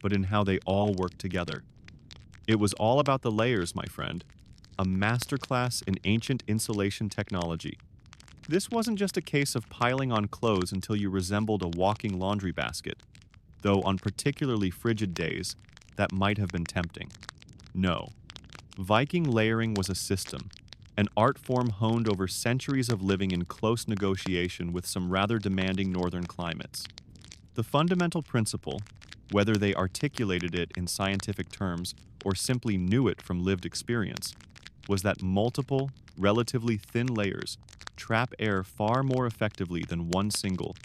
but in how they all work together. It was all about the layers, my friend. A masterclass in ancient insulation technology. This wasn't just a case of piling on clothes until you resembled a walking laundry basket, though on particularly frigid days, that might have been tempting. No. Viking layering was a system, an art form honed over centuries of living in close negotiation with some rather demanding northern climates. The fundamental principle, whether they articulated it in scientific terms or simply knew it from lived experience, was that multiple, relatively thin layers trap air far more effectively than one single,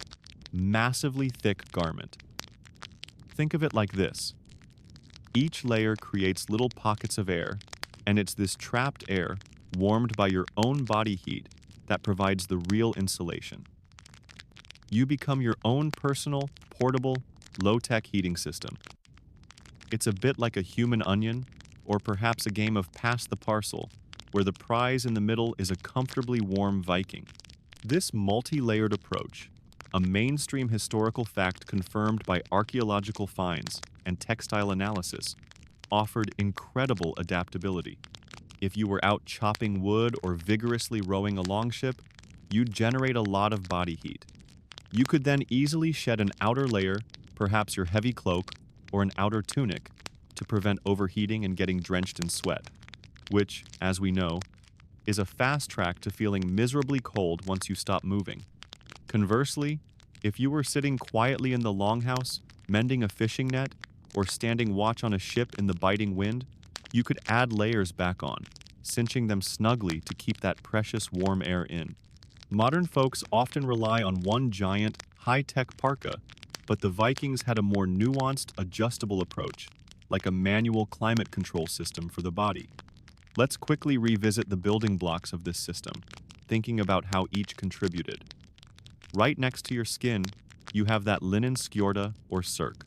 massively thick garment. Think of it like this. Each layer creates little pockets of air, and it's this trapped air, warmed by your own body heat, that provides the real insulation. You become your own personal, portable, low-tech heating system. It's a bit like a human onion, or perhaps a game of pass the parcel, where the prize in the middle is a comfortably warm Viking. This multi-layered approach, a mainstream historical fact confirmed by archaeological finds and textile analysis, offered incredible adaptability. If you were out chopping wood or vigorously rowing a longship, you'd generate a lot of body heat. You could then easily shed an outer layer, perhaps your heavy cloak, or an outer tunic, to prevent overheating and getting drenched in sweat, which, as we know, is a fast track to feeling miserably cold once you stop moving. Conversely, if you were sitting quietly in the longhouse, mending a fishing net, or standing watch on a ship in the biting wind, you could add layers back on, cinching them snugly to keep that precious warm air in. Modern folks often rely on one giant, high-tech parka, but the Vikings had a more nuanced, adjustable approach, like a manual climate control system for the body. Let's quickly revisit the building blocks of this system, thinking about how each contributed. Right next to your skin, you have that linen skjorta or cirque.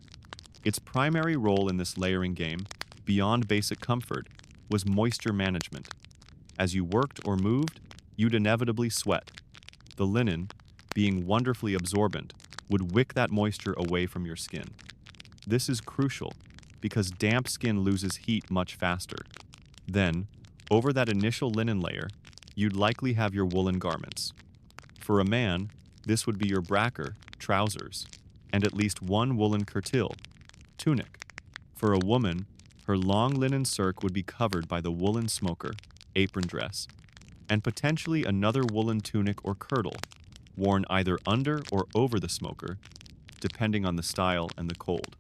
Its primary role in this layering game, beyond basic comfort, was moisture management. As you worked or moved, you'd inevitably sweat. The linen, being wonderfully absorbent, would wick that moisture away from your skin. This is crucial because damp skin loses heat much faster. Then, over that initial linen layer, you'd likely have your woolen garments. For a man, this would be your bracker, trousers, and at least one woolen kirtil, tunic. For a woman, her long linen cirque would be covered by the woolen smoker, apron dress, and potentially another woolen tunic or kirtle, worn either under or over the smoker, depending on the style and the cold.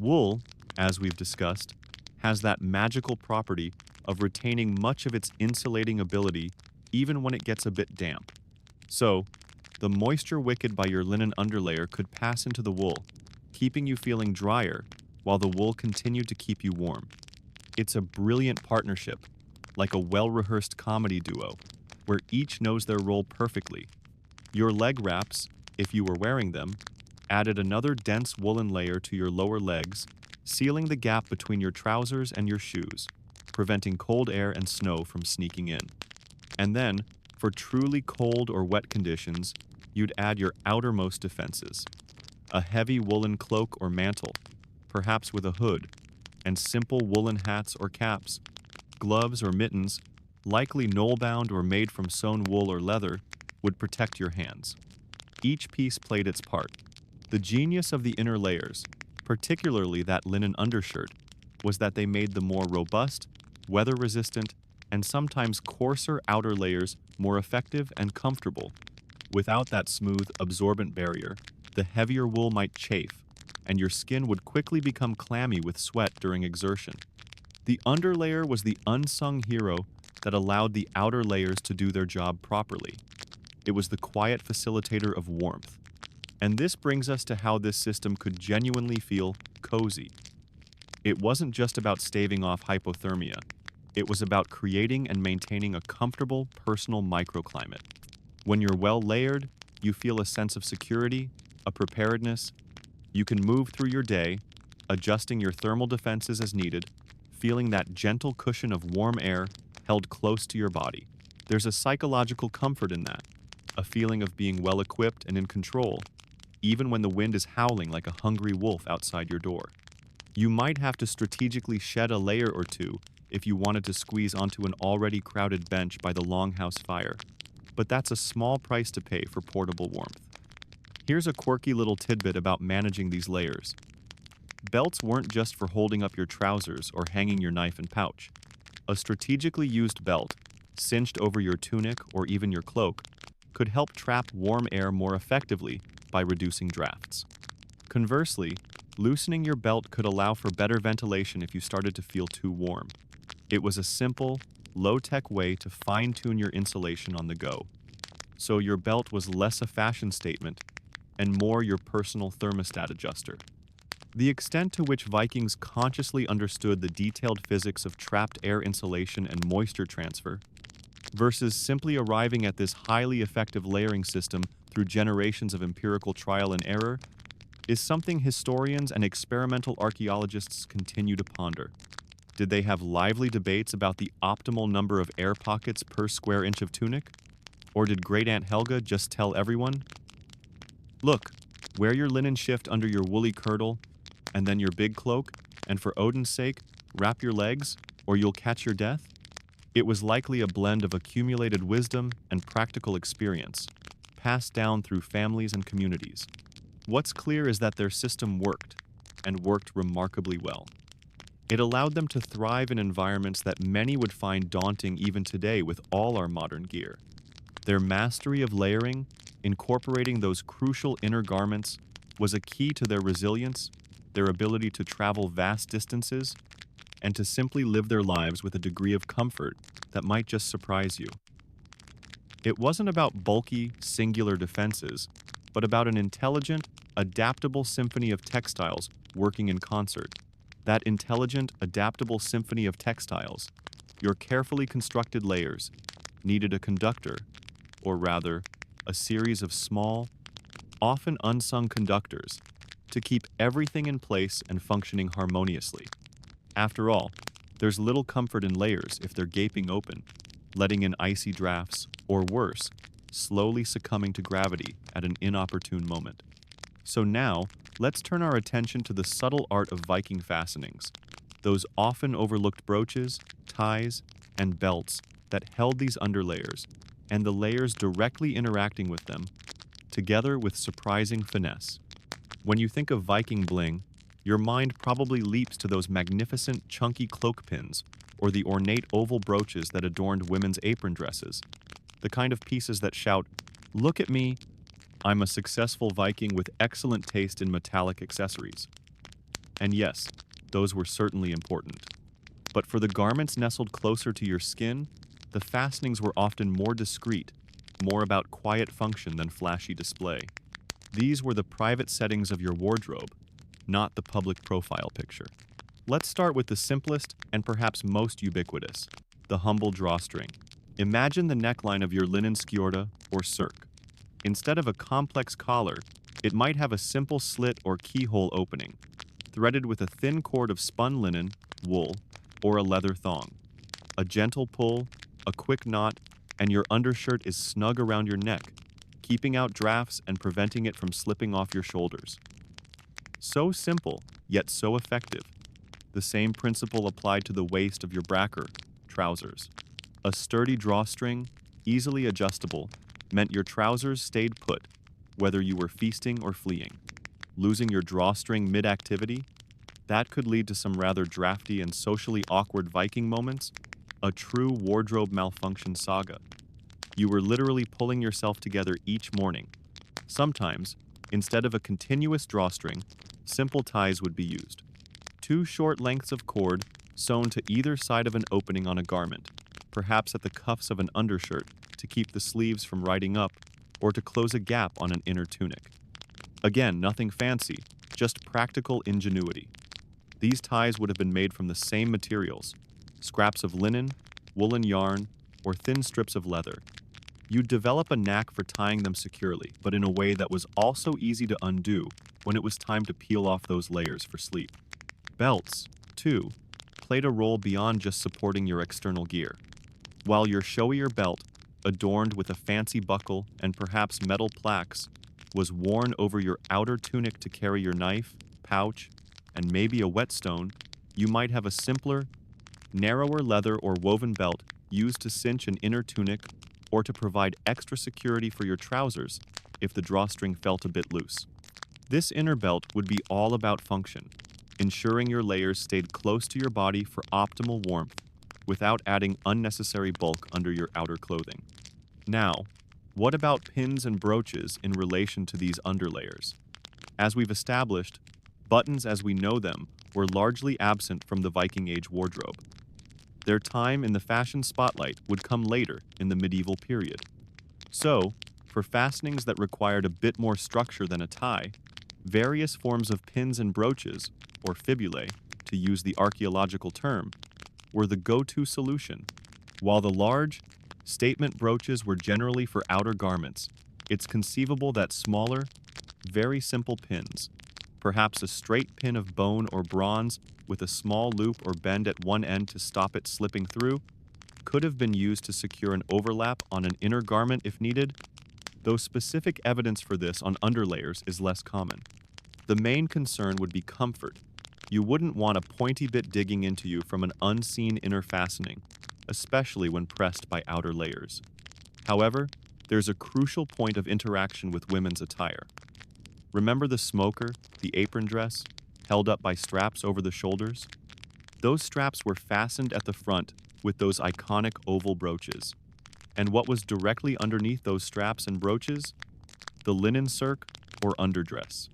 Wool, as we've discussed, has that magical property of retaining much of its insulating ability even when it gets a bit damp. So, the moisture wicked by your linen underlayer could pass into the wool, keeping you feeling drier while the wool continued to keep you warm. It's a brilliant partnership, like a well-rehearsed comedy duo, where each knows their role perfectly. Your leg wraps, if you were wearing them, added another dense woolen layer to your lower legs, sealing the gap between your trousers and your shoes, preventing cold air and snow from sneaking in. And then, for truly cold or wet conditions, you'd add your outermost defenses. A heavy woolen cloak or mantle, perhaps with a hood, and simple woolen hats or caps. Gloves or mittens, likely knoll-bound or made from sewn wool or leather, would protect your hands. Each piece played its part. The genius of the inner layers, particularly that linen undershirt, was that they made the more robust, weather-resistant, and sometimes coarser outer layers more effective and comfortable. Without that smooth, absorbent barrier, the heavier wool might chafe, and your skin would quickly become clammy with sweat during exertion. The underlayer was the unsung hero that allowed the outer layers to do their job properly. It was the quiet facilitator of warmth. And this brings us to how this system could genuinely feel cozy. It wasn't just about staving off hypothermia. It was about creating and maintaining a comfortable personal microclimate. When you're well layered, you feel a sense of security, a preparedness. You can move through your day, adjusting your thermal defenses as needed, feeling that gentle cushion of warm air held close to your body. There's a psychological comfort in that, a feeling of being well-equipped and in control, even when the wind is howling like a hungry wolf outside your door. You might have to strategically shed a layer or two if you wanted to squeeze onto an already crowded bench by the longhouse fire, but that's a small price to pay for portable warmth. Here's a quirky little tidbit about managing these layers. Belts weren't just for holding up your trousers or hanging your knife and pouch. A strategically used belt, cinched over your tunic or even your cloak, could help trap warm air more effectively by reducing drafts. Conversely, loosening your belt could allow for better ventilation if you started to feel too warm. It was a simple, low-tech way to fine-tune your insulation on the go. So your belt was less a fashion statement and more your personal thermostat adjuster. The extent to which Vikings consciously understood the detailed physics of trapped air insulation and moisture transfer, versus simply arriving at this highly effective layering system through generations of empirical trial and error, is something historians and experimental archaeologists continue to ponder. Did they have lively debates about the optimal number of air pockets per square inch of tunic? Or did Great Aunt Helga just tell everyone, "Look, wear your linen shift under your woolly kirtle, and then your big cloak, and for Odin's sake, wrap your legs, or you'll catch your death"? It was likely a blend of accumulated wisdom and practical experience, passed down through families and communities. What's clear is that their system worked, and worked remarkably well. It allowed them to thrive in environments that many would find daunting even today with all our modern gear. Their mastery of layering, incorporating those crucial inner garments, was a key to their resilience, their ability to travel vast distances, and to simply live their lives with a degree of comfort that might just surprise you. It wasn't about bulky, singular defenses, but about an intelligent, adaptable symphony of textiles working in concert. That intelligent, adaptable symphony of textiles, your carefully constructed layers, needed a conductor, or rather, a series of small, often unsung conductors, to keep everything in place and functioning harmoniously. After all, there's little comfort in layers if they're gaping open, letting in icy drafts, or worse, slowly succumbing to gravity at an inopportune moment. So now, let's turn our attention to the subtle art of Viking fastenings, those often overlooked brooches, ties, and belts that held these underlayers, and the layers directly interacting with them, together with surprising finesse. When you think of Viking bling, your mind probably leaps to those magnificent chunky cloak pins or the ornate oval brooches that adorned women's apron dresses, the kind of pieces that shout, "Look at me, I'm a successful Viking with excellent taste in metallic accessories." And yes, those were certainly important. But for the garments nestled closer to your skin, the fastenings were often more discreet, more about quiet function than flashy display. These were the private settings of your wardrobe, not the public profile picture. Let's start with the simplest and perhaps most ubiquitous, the humble drawstring. Imagine the neckline of your linen skjorta or serk. Instead of a complex collar, it might have a simple slit or keyhole opening, threaded with a thin cord of spun linen, wool, or a leather thong. A gentle pull, a quick knot, and your undershirt is snug around your neck, keeping out drafts and preventing it from slipping off your shoulders. So simple, yet so effective. The same principle applied to the waist of your bracker, trousers. A sturdy drawstring, easily adjustable, meant your trousers stayed put, whether you were feasting or fleeing. Losing your drawstring mid-activity? That could lead to some rather drafty and socially awkward Viking moments, a true wardrobe malfunction saga. You were literally pulling yourself together each morning. Sometimes, instead of a continuous drawstring, simple ties would be used. Two short lengths of cord sewn to either side of an opening on a garment, perhaps at the cuffs of an undershirt to keep the sleeves from riding up or to close a gap on an inner tunic. Again, nothing fancy, just practical ingenuity. These ties would have been made from the same materials, scraps of linen, woolen yarn, or thin strips of leather. You'd develop a knack for tying them securely, but in a way that was also easy to undo when it was time to peel off those layers for sleep. Belts, too, played a role beyond just supporting your external gear. While your showier belt, adorned with a fancy buckle and perhaps metal plaques, was worn over your outer tunic to carry your knife, pouch, and maybe a whetstone, you might have a simpler, narrower leather or woven belt used to cinch an inner tunic or to provide extra security for your trousers if the drawstring felt a bit loose. This inner belt would be all about function, ensuring your layers stayed close to your body for optimal warmth without adding unnecessary bulk under your outer clothing. Now, what about pins and brooches in relation to these underlayers? As we've established, buttons as we know them were largely absent from the Viking Age wardrobe. Their time in the fashion spotlight would come later in the medieval period. So, for fastenings that required a bit more structure than a tie, various forms of pins and brooches, or fibulae, to use the archaeological term, were the go-to solution. While the large, statement brooches were generally for outer garments, it's conceivable that smaller, very simple pins, perhaps a straight pin of bone or bronze with a small loop or bend at one end to stop it slipping through, could have been used to secure an overlap on an inner garment if needed, though specific evidence for this on underlayers is less common. The main concern would be comfort. You wouldn't want a pointy bit digging into you from an unseen inner fastening, especially when pressed by outer layers. However, there's a crucial point of interaction with women's attire. Remember the smoker, the apron dress, held up by straps over the shoulders? Those straps were fastened at the front with those iconic oval brooches. And what was directly underneath those straps and brooches? The linen cirque, or underdress.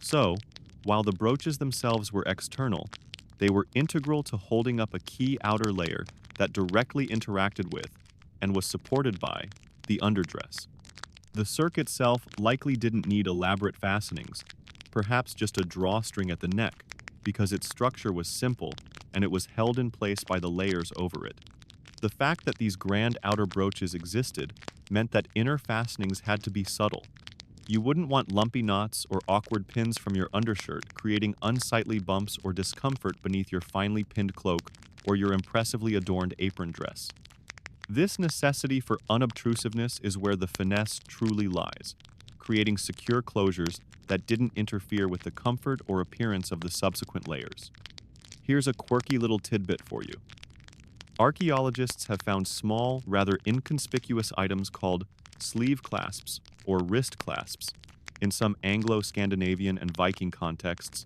So, while the brooches themselves were external, they were integral to holding up a key outer layer that directly interacted with, and was supported by, the underdress. The cirque itself likely didn't need elaborate fastenings, perhaps just a drawstring at the neck, because its structure was simple and it was held in place by the layers over it. The fact that these grand outer brooches existed meant that inner fastenings had to be subtle. You wouldn't want lumpy knots or awkward pins from your undershirt creating unsightly bumps or discomfort beneath your finely pinned cloak or your impressively adorned apron dress. This necessity for unobtrusiveness is where the finesse truly lies, creating secure closures that didn't interfere with the comfort or appearance of the subsequent layers. Here's a quirky little tidbit for you. Archaeologists have found small, rather inconspicuous items called sleeve clasps or wrist clasps in some Anglo-Scandinavian and Viking contexts,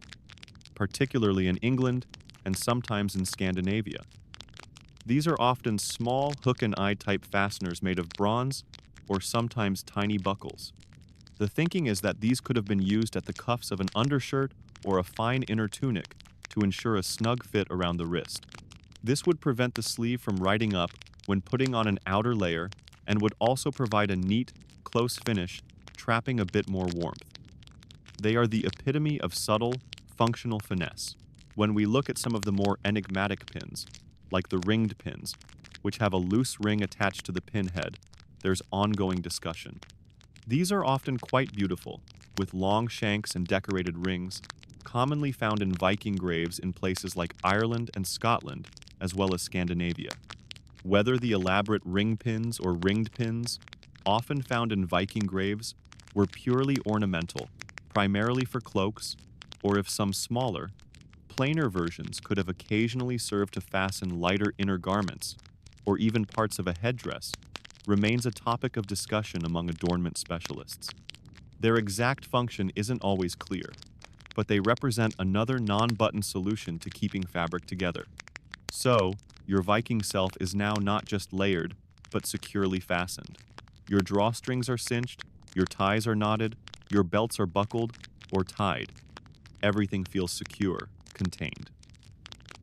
particularly in England and sometimes in Scandinavia. These are often small hook-and-eye type fasteners made of bronze or sometimes tiny buckles. The thinking is that these could have been used at the cuffs of an undershirt or a fine inner tunic to ensure a snug fit around the wrist. This would prevent the sleeve from riding up when putting on an outer layer and would also provide a neat, close finish, trapping a bit more warmth. They are the epitome of subtle, functional finesse. When we look at some of the more enigmatic pins, like the ringed pins, which have a loose ring attached to the pin head, there's ongoing discussion. These are often quite beautiful, with long shanks and decorated rings, commonly found in Viking graves in places like Ireland and Scotland, as well as Scandinavia. Whether the elaborate ring pins or ringed pins, often found in Viking graves, were purely ornamental, primarily for cloaks, or if some smaller, plainer versions could have occasionally served to fasten lighter inner garments, or even parts of a headdress, remains a topic of discussion among adornment specialists. Their exact function isn't always clear, but they represent another non-button solution to keeping fabric together. So, your Viking self is now not just layered, but securely fastened. Your drawstrings are cinched, your ties are knotted, your belts are buckled or tied. Everything feels secure, contained.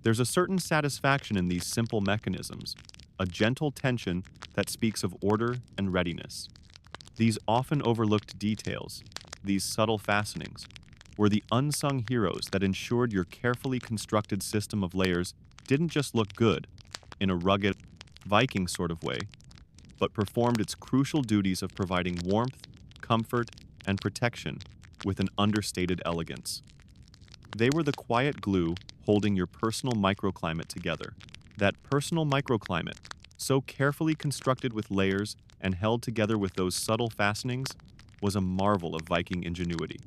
There's a certain satisfaction in these simple mechanisms, a gentle tension that speaks of order and readiness. These often overlooked details, these subtle fastenings, were the unsung heroes that ensured your carefully constructed system of layers didn't just look good, in a rugged, Viking sort of way, but performed its crucial duties of providing warmth, comfort, and protection with an understated elegance. They were the quiet glue holding your personal microclimate together. That personal microclimate, so carefully constructed with layers and held together with those subtle fastenings, was a marvel of Viking ingenuity.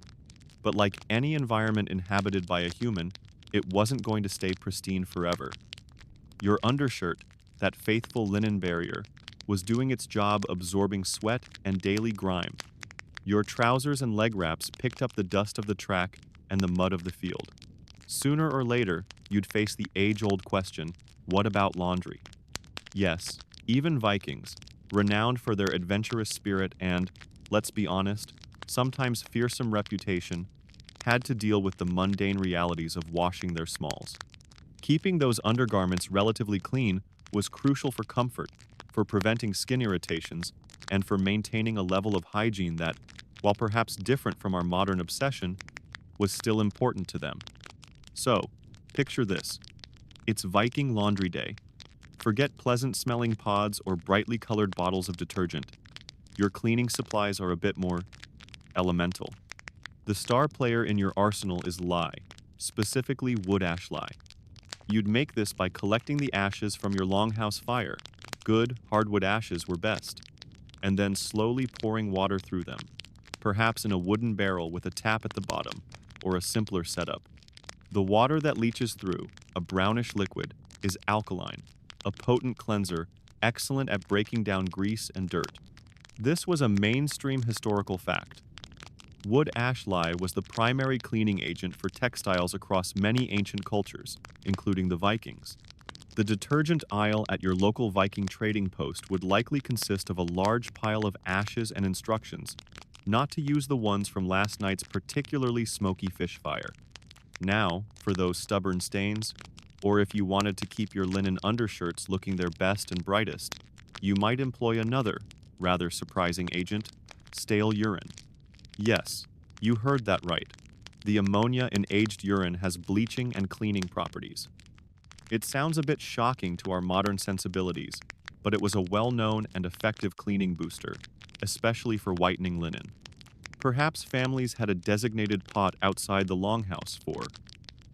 But like any environment inhabited by a human, it wasn't going to stay pristine forever. Your undershirt, that faithful linen barrier, was doing its job absorbing sweat and daily grime. Your trousers and leg wraps picked up the dust of the track and the mud of the field. Sooner or later, you'd face the age-old question, what about laundry? Yes, even Vikings, renowned for their adventurous spirit and, let's be honest, sometimes fearsome reputation, had to deal with the mundane realities of washing their smalls. Keeping those undergarments relatively clean was crucial for comfort, for preventing skin irritations, and for maintaining a level of hygiene that, while perhaps different from our modern obsession, was still important to them. So, picture this. It's Viking Laundry Day. Forget pleasant-smelling pods or brightly colored bottles of detergent. Your cleaning supplies are a bit more elemental. The star player in your arsenal is lye, specifically wood ash lye. You'd make this by collecting the ashes from your longhouse fire. Good, hardwood ashes were best. And then slowly pouring water through them, perhaps in a wooden barrel with a tap at the bottom, or a simpler setup. The water that leaches through, a brownish liquid, is alkaline, a potent cleanser, excellent at breaking down grease and dirt. This was a mainstream historical fact. Wood ash lye was the primary cleaning agent for textiles across many ancient cultures, including the Vikings. The detergent aisle at your local Viking trading post would likely consist of a large pile of ashes and instructions, not to use the ones from last night's particularly smoky fish fire. Now, for those stubborn stains, or if you wanted to keep your linen undershirts looking their best and brightest, you might employ another, rather surprising agent, stale urine. Yes, you heard that right. The ammonia in aged urine has bleaching and cleaning properties. It sounds a bit shocking to our modern sensibilities, but it was a well-known and effective cleaning booster, especially for whitening linen. Perhaps families had a designated pot outside the longhouse for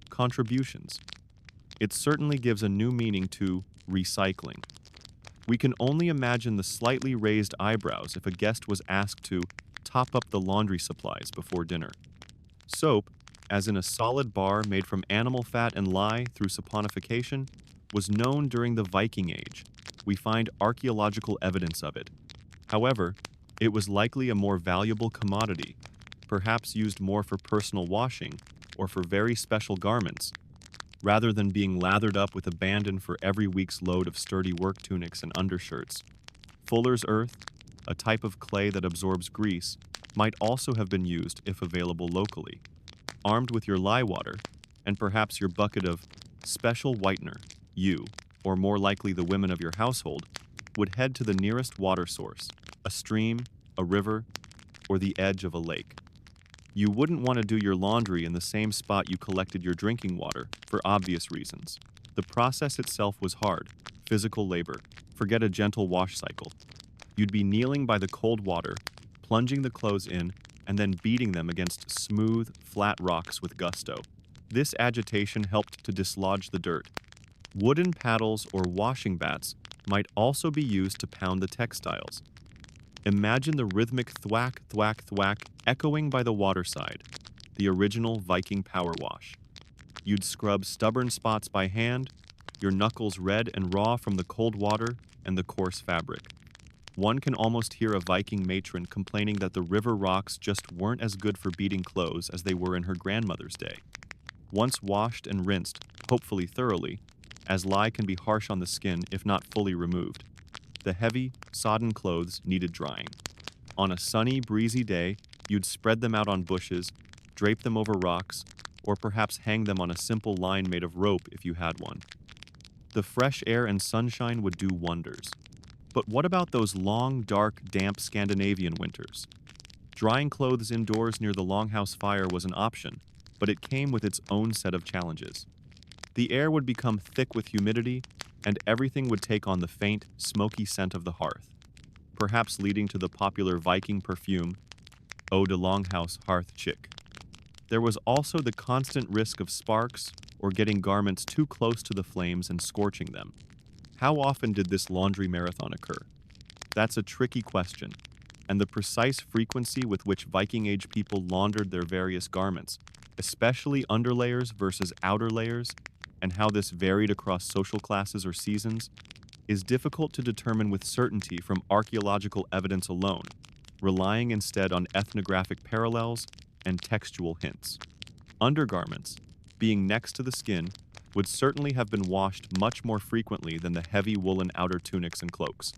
contributions. It certainly gives a new meaning to recycling. We can only imagine the slightly raised eyebrows if a guest was asked to top up the laundry supplies before dinner. Soap, as in a solid bar made from animal fat and lye through saponification, was known during the Viking Age. We find archaeological evidence of it. However, it was likely a more valuable commodity, perhaps used more for personal washing or for very special garments, rather than being lathered up with abandon for every week's load of sturdy work tunics and undershirts. Fuller's earth, a type of clay that absorbs grease, might also have been used if available locally. Armed with your lye water, and perhaps your bucket of special whitener, you, or more likely the women of your household, would head to the nearest water source, a stream, a river, or the edge of a lake. You wouldn't want to do your laundry in the same spot you collected your drinking water, for obvious reasons. The process itself was hard, physical labor. Forget a gentle wash cycle. You'd be kneeling by the cold water, plunging the clothes in, and then beating them against smooth, flat rocks with gusto. This agitation helped to dislodge the dirt. Wooden paddles or washing bats might also be used to pound the textiles. Imagine the rhythmic thwack, thwack, thwack echoing by the waterside, the original Viking power wash. You'd scrub stubborn spots by hand, your knuckles red and raw from the cold water and the coarse fabric. One can almost hear a Viking matron complaining that the river rocks just weren't as good for beating clothes as they were in her grandmother's day. Once washed and rinsed, hopefully thoroughly, as lye can be harsh on the skin if not fully removed, the heavy, sodden clothes needed drying. On a sunny, breezy day, you'd spread them out on bushes, drape them over rocks, or perhaps hang them on a simple line made of rope if you had one. The fresh air and sunshine would do wonders. But what about those long, dark, damp Scandinavian winters? Drying clothes indoors near the longhouse fire was an option, but it came with its own set of challenges. The air would become thick with humidity, and everything would take on the faint, smoky scent of the hearth, perhaps leading to the popular Viking perfume, Eau de Longhouse Hearth Chick. There was also the constant risk of sparks or getting garments too close to the flames and scorching them. How often did this laundry marathon occur? That's a tricky question. and the precise frequency with which Viking Age people laundered their various garments, especially underlayers versus outer layers, and how this varied across social classes or seasons, is difficult to determine with certainty from archaeological evidence alone, relying instead on ethnographic parallels and textual hints. Undergarments, being next to the skin, would certainly have been washed much more frequently than the heavy woolen outer tunics and cloaks.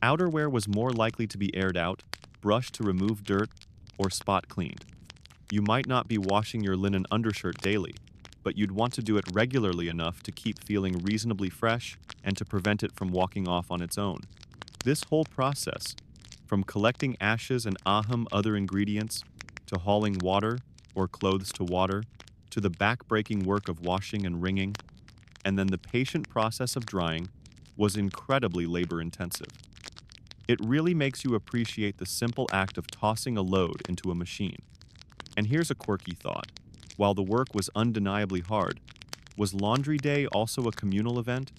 Outerwear was more likely to be aired out, brushed to remove dirt, or spot cleaned. You might not be washing your linen undershirt daily, but you'd want to do it regularly enough to keep feeling reasonably fresh and to prevent it from walking off on its own. This whole process, from collecting ashes and other ingredients, to hauling water or clothes to water, to the back-breaking work of washing and wringing, and then the patient process of drying, was incredibly labor-intensive. It really makes you appreciate the simple act of tossing a load into a machine. And here's a quirky thought. While the work was undeniably hard, was Laundry Day also a communal event?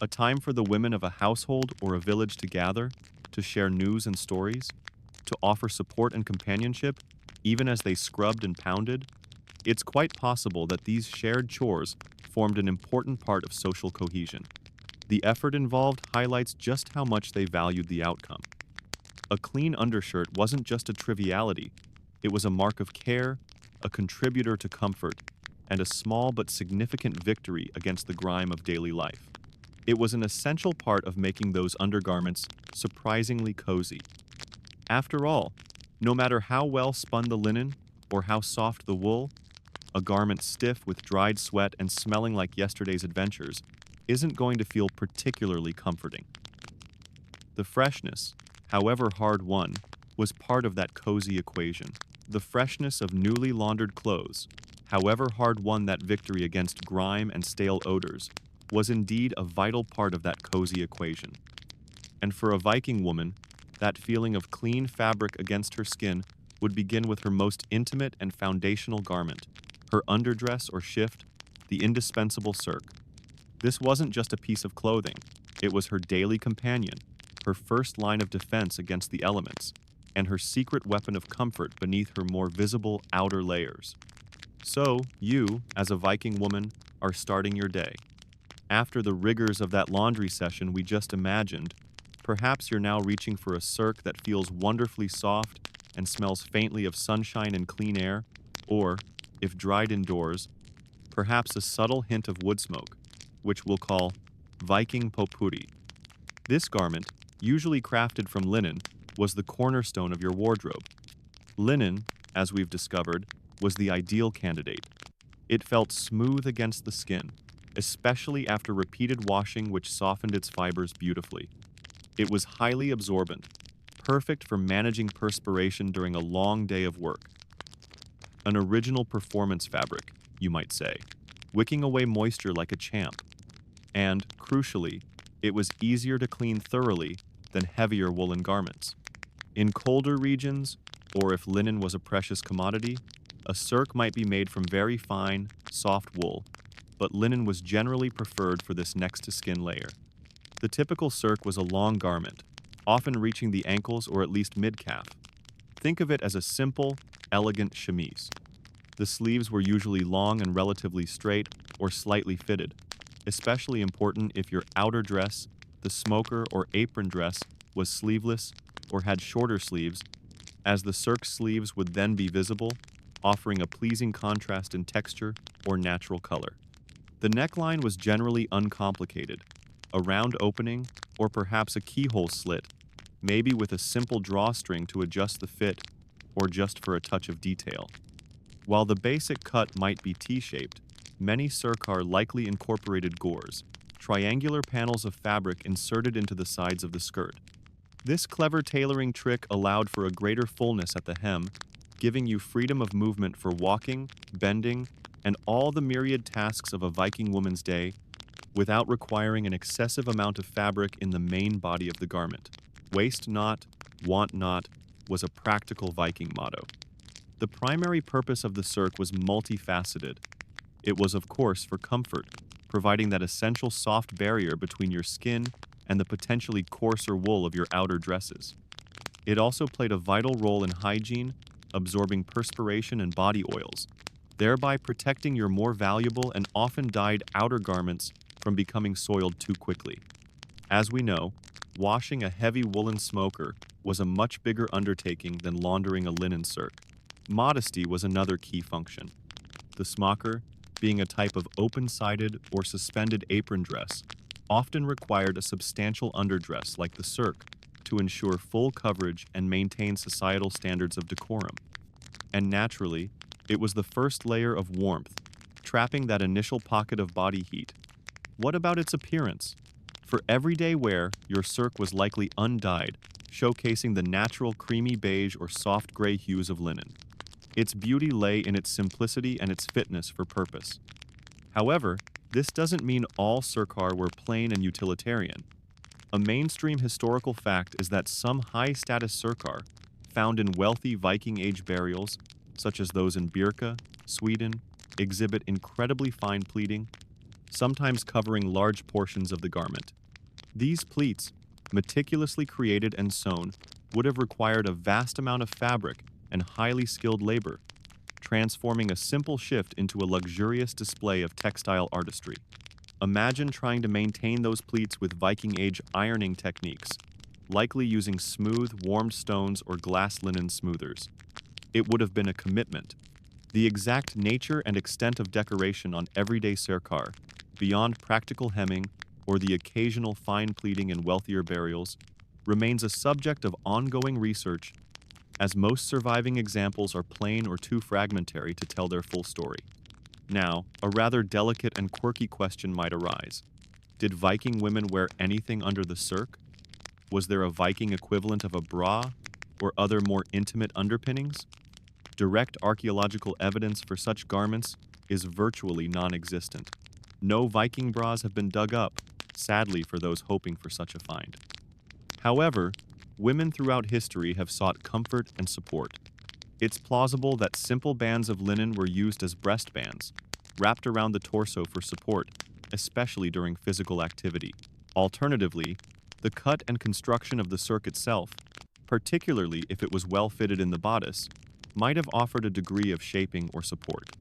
A time for the women of a household or a village to gather, to share news and stories, to offer support and companionship, even as they scrubbed and pounded? It's quite possible that these shared chores formed an important part of social cohesion. The effort involved highlights just how much they valued the outcome. A clean undershirt wasn't just a triviality, it was a mark of care, a contributor to comfort, and a small but significant victory against the grime of daily life. It was an essential part of making those undergarments surprisingly cozy. After all, no matter how well spun the linen or how soft the wool, a garment stiff with dried sweat and smelling like yesterday's adventures isn't going to feel particularly comforting. The freshness, however hard won, was part of that cozy equation. The freshness of newly laundered clothes, however hard won that victory against grime and stale odors, was indeed a vital part of that cozy equation. And for a Viking woman, that feeling of clean fabric against her skin would begin with her most intimate and foundational garment, her underdress or shift, the indispensable cirque. This wasn't just a piece of clothing, it was her daily companion, her first line of defense against the elements, and her secret weapon of comfort beneath her more visible outer layers. So, you, as a Viking woman, are starting your day. After the rigors of that laundry session we just imagined, perhaps you're now reaching for a cirque that feels wonderfully soft and smells faintly of sunshine and clean air, or, if dried indoors, perhaps a subtle hint of wood smoke, which we'll call Viking potpourri. This garment, usually crafted from linen, was the cornerstone of your wardrobe. Linen, as we've discovered, was the ideal candidate. It felt smooth against the skin, especially after repeated washing which softened its fibers beautifully. It was highly absorbent, perfect for managing perspiration during a long day of work. An original performance fabric, you might say, wicking away moisture like a champ. And, crucially, it was easier to clean thoroughly than heavier woolen garments. In colder regions, or if linen was a precious commodity, a cirque might be made from very fine, soft wool, but linen was generally preferred for this next-to-skin layer. The typical cirque was a long garment, often reaching the ankles or at least mid-calf. Think of it as a simple, elegant chemise. The sleeves were usually long and relatively straight or slightly fitted, especially important if your outer dress, the smoker or apron dress, was sleeveless or had shorter sleeves, as the cirque sleeves would then be visible, offering a pleasing contrast in texture or natural color. The neckline was generally uncomplicated, a round opening or perhaps a keyhole slit, maybe with a simple drawstring to adjust the fit or just for a touch of detail. While the basic cut might be T-shaped, many circar likely incorporated gores, triangular panels of fabric inserted into the sides of the skirt. This clever tailoring trick allowed for a greater fullness at the hem, giving you freedom of movement for walking, bending, and all the myriad tasks of a Viking woman's day without requiring an excessive amount of fabric in the main body of the garment. Waste not, want not was a practical Viking motto. The primary purpose of the cirque was multifaceted. It was, of course, for comfort, providing that essential soft barrier between your skin and the potentially coarser wool of your outer dresses. It also played a vital role in hygiene, absorbing perspiration and body oils, thereby protecting your more valuable and often dyed outer garments from becoming soiled too quickly. As we know, washing a heavy woolen smoker was a much bigger undertaking than laundering a linen cirque. Modesty was another key function. The smocker, being a type of open-sided or suspended apron dress, often required a substantial underdress like the cirque to ensure full coverage and maintain societal standards of decorum. And naturally, it was the first layer of warmth, trapping that initial pocket of body heat. What about its appearance? For everyday wear, your cirque was likely undyed, showcasing the natural creamy beige or soft gray hues of linen. Its beauty lay in its simplicity and its fitness for purpose. However, this doesn't mean all circar were plain and utilitarian. A mainstream historical fact is that some high-status circar, found in wealthy Viking Age burials, such as those in Birka, Sweden, exhibit incredibly fine pleating, sometimes covering large portions of the garment. These pleats, meticulously created and sewn, would have required a vast amount of fabric and highly skilled labor, transforming a simple shift into a luxurious display of textile artistry. Imagine trying to maintain those pleats with Viking Age ironing techniques, likely using smooth, warmed stones or glass linen smoothers. It would have been a commitment. The exact nature and extent of decoration on everyday circar, beyond practical hemming or the occasional fine pleating in wealthier burials, remains a subject of ongoing research, as most surviving examples are plain or too fragmentary to tell their full story. Now, a rather delicate and quirky question might arise. Did Viking women wear anything under the cirque? Was there a Viking equivalent of a bra or other more intimate underpinnings? Direct archaeological evidence for such garments is virtually non-existent. No Viking bras have been dug up, sadly for those hoping for such a find. However, women throughout history have sought comfort and support. It's plausible that simple bands of linen were used as breastbands, wrapped around the torso for support, especially during physical activity. Alternatively, the cut and construction of the cirque itself, particularly if it was well fitted in the bodice, might have offered a degree of shaping or support.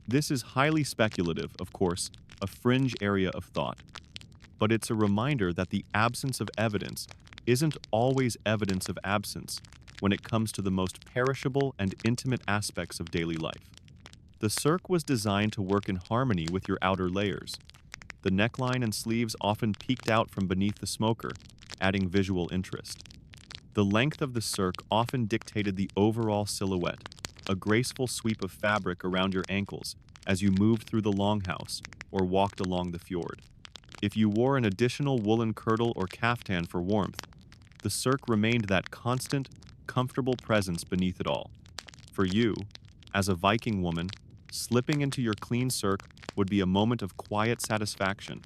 This is highly speculative, of course, a fringe area of thought. But it's a reminder that the absence of evidence isn't always evidence of absence when it comes to the most perishable and intimate aspects of daily life. The cirque was designed to work in harmony with your outer layers. The neckline and sleeves often peeked out from beneath the smoker, adding visual interest. The length of the cirque often dictated the overall silhouette, a graceful sweep of fabric around your ankles as you moved through the longhouse or walked along the fjord. If you wore an additional woolen kirtle or caftan for warmth, the cirque remained that constant, comfortable presence beneath it all. For you, as a Viking woman, slipping into your clean cirque would be a moment of quiet satisfaction.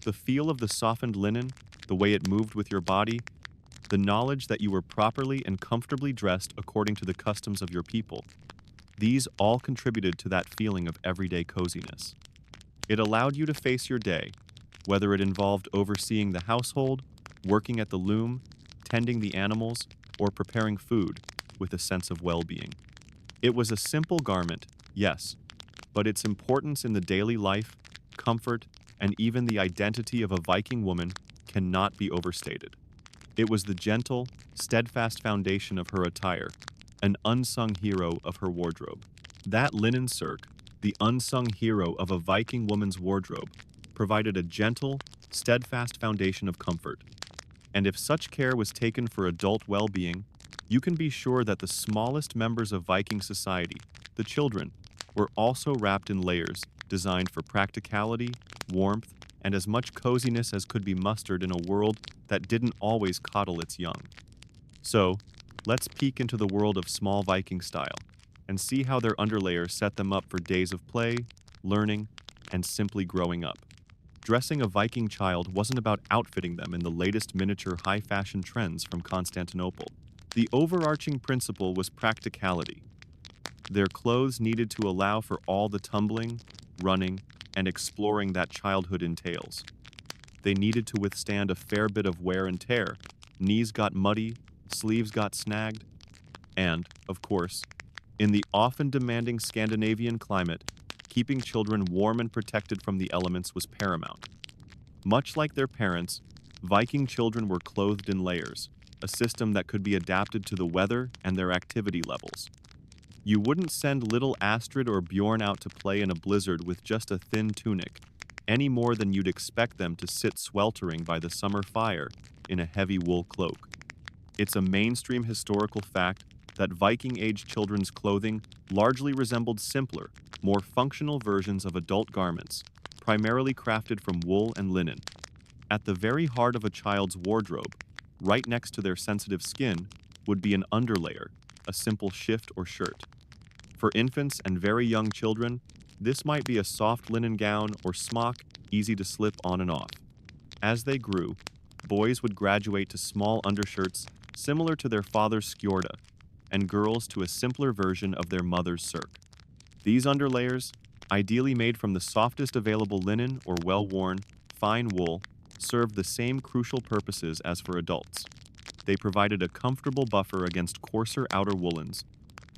The feel of the softened linen, the way it moved with your body, the knowledge that you were properly and comfortably dressed according to the customs of your people, these all contributed to that feeling of everyday coziness. It allowed you to face your day, whether it involved overseeing the household, working at the loom, tending the animals, or preparing food, with a sense of well-being. It was a simple garment, yes, but its importance in the daily life, comfort, and even the identity of a Viking woman cannot be overstated. It was the gentle, steadfast foundation of her attire, an unsung hero of her wardrobe. That linen cirque, the unsung hero of a Viking woman's wardrobe, provided a gentle, steadfast foundation of comfort. And if such care was taken for adult well-being, you can be sure that the smallest members of Viking society, the children, were also wrapped in layers designed for practicality, warmth, and as much coziness as could be mustered in a world that didn't always coddle its young. So, let's peek into the world of small Viking style and see how their underlayers set them up for days of play, learning, and simply growing up. Dressing a Viking child wasn't about outfitting them in the latest miniature high-fashion trends from Constantinople. The overarching principle was practicality. Their clothes needed to allow for all the tumbling, running, and exploring that childhood entails. They needed to withstand a fair bit of wear and tear. Knees got muddy, sleeves got snagged, and, of course, in the often demanding Scandinavian climate, keeping children warm and protected from the elements was paramount. Much like their parents, Viking children were clothed in layers, a system that could be adapted to the weather and their activity levels. You wouldn't send little Astrid or Bjorn out to play in a blizzard with just a thin tunic, any more than you'd expect them to sit sweltering by the summer fire in a heavy wool cloak. It's a mainstream historical fact that Viking-age children's clothing largely resembled simpler, more functional versions of adult garments, primarily crafted from wool and linen. At the very heart of a child's wardrobe, right next to their sensitive skin, would be an underlayer, a simple shift or shirt. For infants and very young children, this might be a soft linen gown or smock, easy to slip on and off. As they grew, boys would graduate to small undershirts similar to their father's skjorta, and girls to a simpler version of their mother's serk. These underlayers, ideally made from the softest available linen or well-worn, fine wool, served the same crucial purposes as for adults. They provided a comfortable buffer against coarser outer woolens,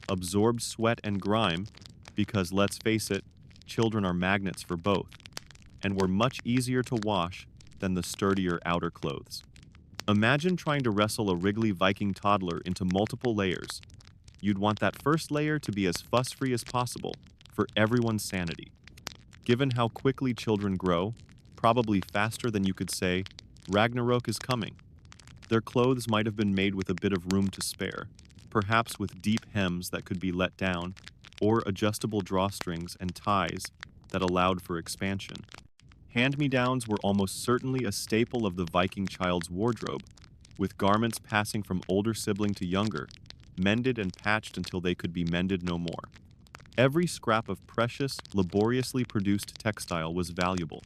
absorbed sweat and grime, because let's face it, children are magnets for both, and were much easier to wash than the sturdier outer clothes. Imagine trying to wrestle a wriggly Viking toddler into multiple layers. You'd want that first layer to be as fuss-free as possible for everyone's sanity. Given how quickly children grow, probably faster than you could say, Ragnarok is coming. Their clothes might have been made with a bit of room to spare, perhaps with deep hems that could be let down, or adjustable drawstrings and ties that allowed for expansion. Hand-me-downs were almost certainly a staple of the Viking child's wardrobe, with garments passing from older sibling to younger, mended and patched until they could be mended no more. Every scrap of precious, laboriously produced textile was valuable.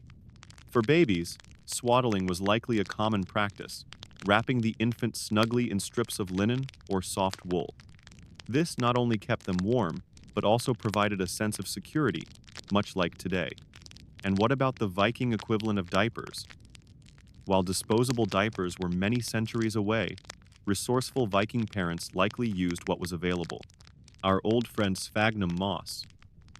For babies, swaddling was likely a common practice, wrapping the infant snugly in strips of linen or soft wool. This not only kept them warm, but also provided a sense of security, much like today. And what about the Viking equivalent of diapers? While disposable diapers were many centuries away, resourceful Viking parents likely used what was available. Our old friend sphagnum moss,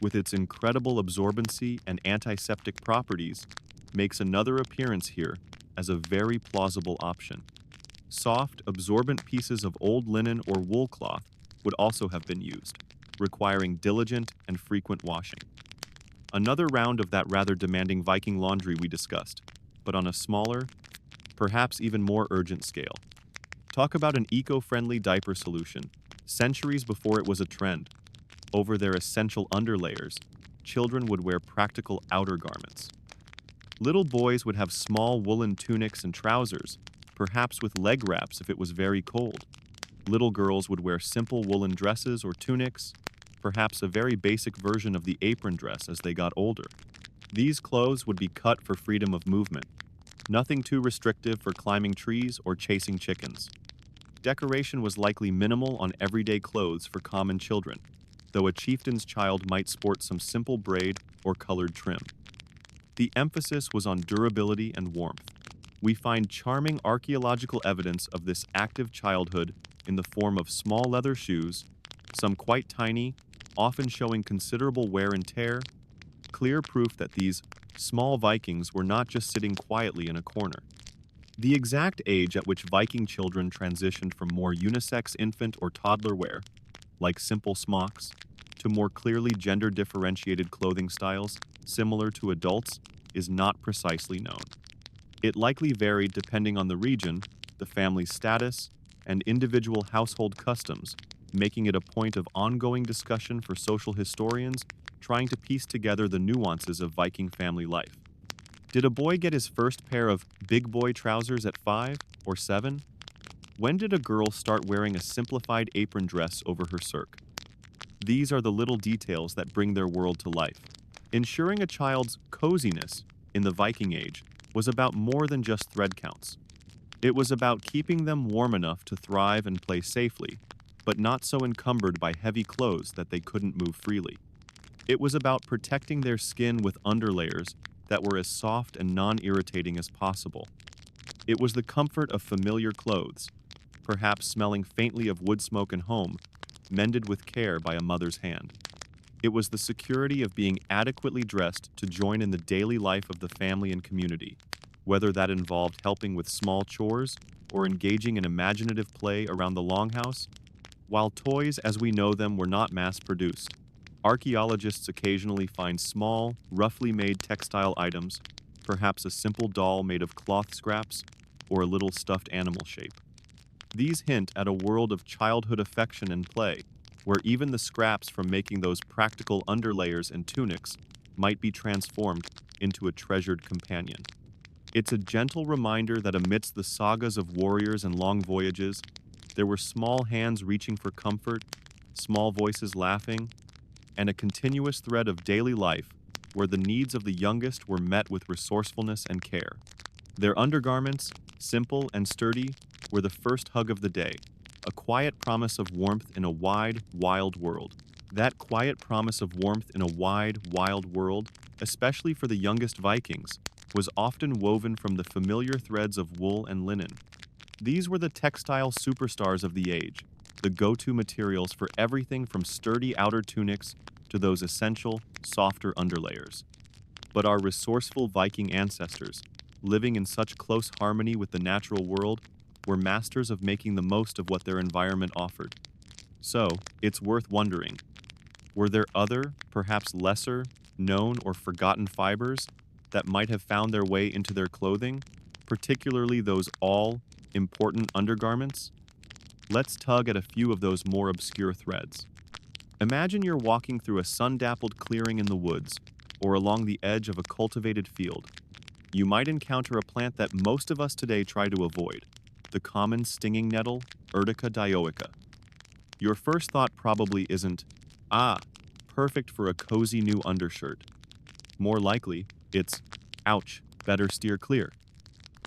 with its incredible absorbency and antiseptic properties, makes another appearance here as a very plausible option. Soft, absorbent pieces of old linen or wool cloth would also have been used, requiring diligent and frequent washing. Another round of that rather demanding Viking laundry we discussed, but on a smaller, perhaps even more urgent scale. Talk about an eco-friendly diaper solution. Centuries before it was a trend, over their essential underlayers, children would wear practical outer garments. Little boys would have small woolen tunics and trousers, perhaps with leg wraps if it was very cold. Little girls would wear simple woolen dresses or tunics, perhaps a very basic version of the apron dress as they got older. These clothes would be cut for freedom of movement, nothing too restrictive for climbing trees or chasing chickens. Decoration was likely minimal on everyday clothes for common children, though a chieftain's child might sport some simple braid or colored trim. The emphasis was on durability and warmth. We find charming archaeological evidence of this active childhood in the form of small leather shoes, some quite tiny, often showing considerable wear and tear, clear proof that these small Vikings were not just sitting quietly in a corner. The exact age at which Viking children transitioned from more unisex infant or toddler wear, like simple smocks, to more clearly gender-differentiated clothing styles, similar to adults, is not precisely known. It likely varied depending on the region, the family's status, and individual household customs, making it a point of ongoing discussion for social historians trying to piece together the nuances of Viking family life. Did a boy get his first pair of big boy trousers at 5 or 7? When did a girl start wearing a simplified apron dress over her serk? These are the little details that bring their world to life. Ensuring a child's coziness in the Viking Age was about more than just thread counts. It was about keeping them warm enough to thrive and play safely, but not so encumbered by heavy clothes that they couldn't move freely. It was about protecting their skin with underlayers that were as soft and non-irritating as possible. It was the comfort of familiar clothes, perhaps smelling faintly of wood smoke and home, mended with care by a mother's hand. It was the security of being adequately dressed to join in the daily life of the family and community, whether that involved helping with small chores or engaging in imaginative play around the longhouse. While toys as we know them were not mass-produced, archaeologists occasionally find small, roughly made textile items, perhaps a simple doll made of cloth scraps or a little stuffed animal shape. These hint at a world of childhood affection and play, where even the scraps from making those practical underlayers and tunics might be transformed into a treasured companion. It's a gentle reminder that amidst the sagas of warriors and long voyages, there were small hands reaching for comfort, small voices laughing, and a continuous thread of daily life where the needs of the youngest were met with resourcefulness and care. Their undergarments, simple and sturdy, were the first hug of the day, a quiet promise of warmth in a wide, wild world. That quiet promise of warmth in a wide, wild world, especially for the youngest Vikings, was often woven from the familiar threads of wool and linen. These were the textile superstars of the age, the go-to materials for everything from sturdy outer tunics to those essential, softer underlayers. But our resourceful Viking ancestors, living in such close harmony with the natural world, were masters of making the most of what their environment offered. So, it's worth wondering, were there other, perhaps lesser, known or forgotten fibers that might have found their way into their clothing, particularly those all-important undergarments? Let's tug at a few of those more obscure threads. Imagine you're walking through a sun-dappled clearing in the woods, or along the edge of a cultivated field. You might encounter a plant that most of us today try to avoid, the common stinging nettle, Urtica dioica. Your first thought probably isn't, perfect for a cozy new undershirt. More likely, it's, ouch, better steer clear.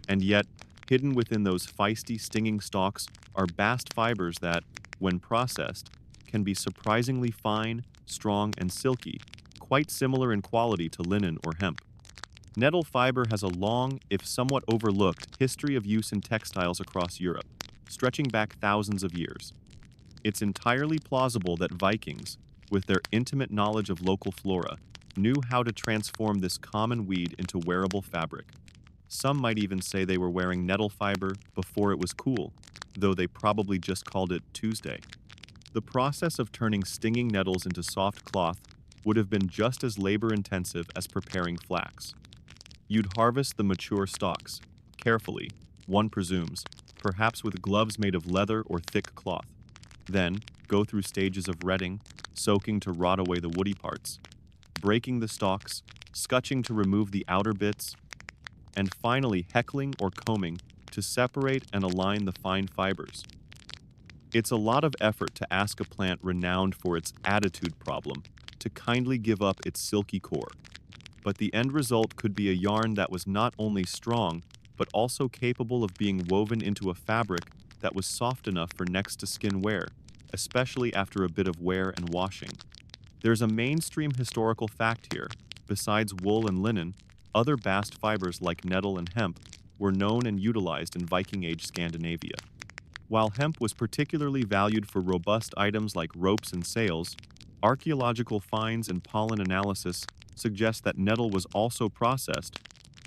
And yet, hidden within those feisty, stinging stalks are bast fibers that, when processed, can be surprisingly fine, strong, and silky, quite similar in quality to linen or hemp. Nettle fiber has a long, if somewhat overlooked, history of use in textiles across Europe, stretching back thousands of years. It's entirely plausible that Vikings, with their intimate knowledge of local flora, knew how to transform this common weed into wearable fabric. Some might even say they were wearing nettle fiber before it was cool, though they probably just called it Tuesday. The process of turning stinging nettles into soft cloth would have been just as labor-intensive as preparing flax. You'd harvest the mature stalks, carefully, one presumes, perhaps with gloves made of leather or thick cloth. Then, go through stages of retting, soaking to rot away the woody parts, breaking the stalks, scutching to remove the outer bits, and finally heckling or combing to separate and align the fine fibers. It's a lot of effort to ask a plant renowned for its attitude problem to kindly give up its silky core. But the end result could be a yarn that was not only strong, but also capable of being woven into a fabric that was soft enough for next-to-skin wear, especially after a bit of wear and washing. There's a mainstream historical fact here. Besides wool and linen, other bast fibers like nettle and hemp were known and utilized in Viking Age Scandinavia. While hemp was particularly valued for robust items like ropes and sails, archaeological finds and pollen analysis suggest that nettle was also processed,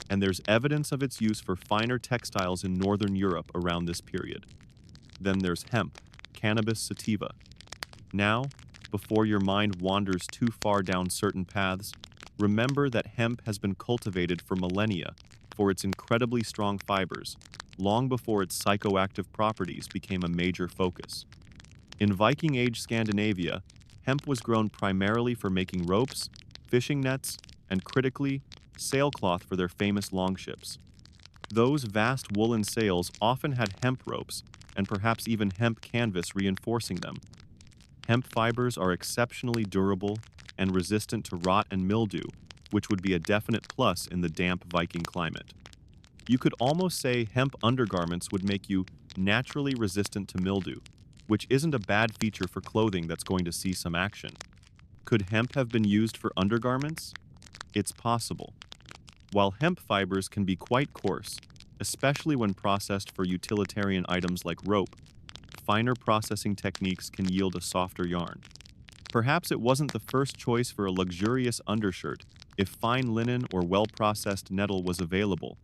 and there's evidence of its use for finer textiles in northern Europe around this period. Then there's hemp, Cannabis sativa. Now, before your mind wanders too far down certain paths, remember that hemp has been cultivated for millennia for its incredibly strong fibers, long before its psychoactive properties became a major focus. In Viking Age Scandinavia, hemp was grown primarily for making ropes, fishing nets, and critically, sailcloth for their famous longships. Those vast woolen sails often had hemp ropes, and perhaps even hemp canvas reinforcing them. Hemp fibers are exceptionally durable and resistant to rot and mildew, which would be a definite plus in the damp Viking climate. You could almost say hemp undergarments would make you naturally resistant to mildew, which isn't a bad feature for clothing that's going to see some action. Could hemp have been used for undergarments? It's possible. While hemp fibers can be quite coarse, especially when processed for utilitarian items like rope, finer processing techniques can yield a softer yarn. Perhaps it wasn't the first choice for a luxurious undershirt if fine linen or well-processed nettle was available,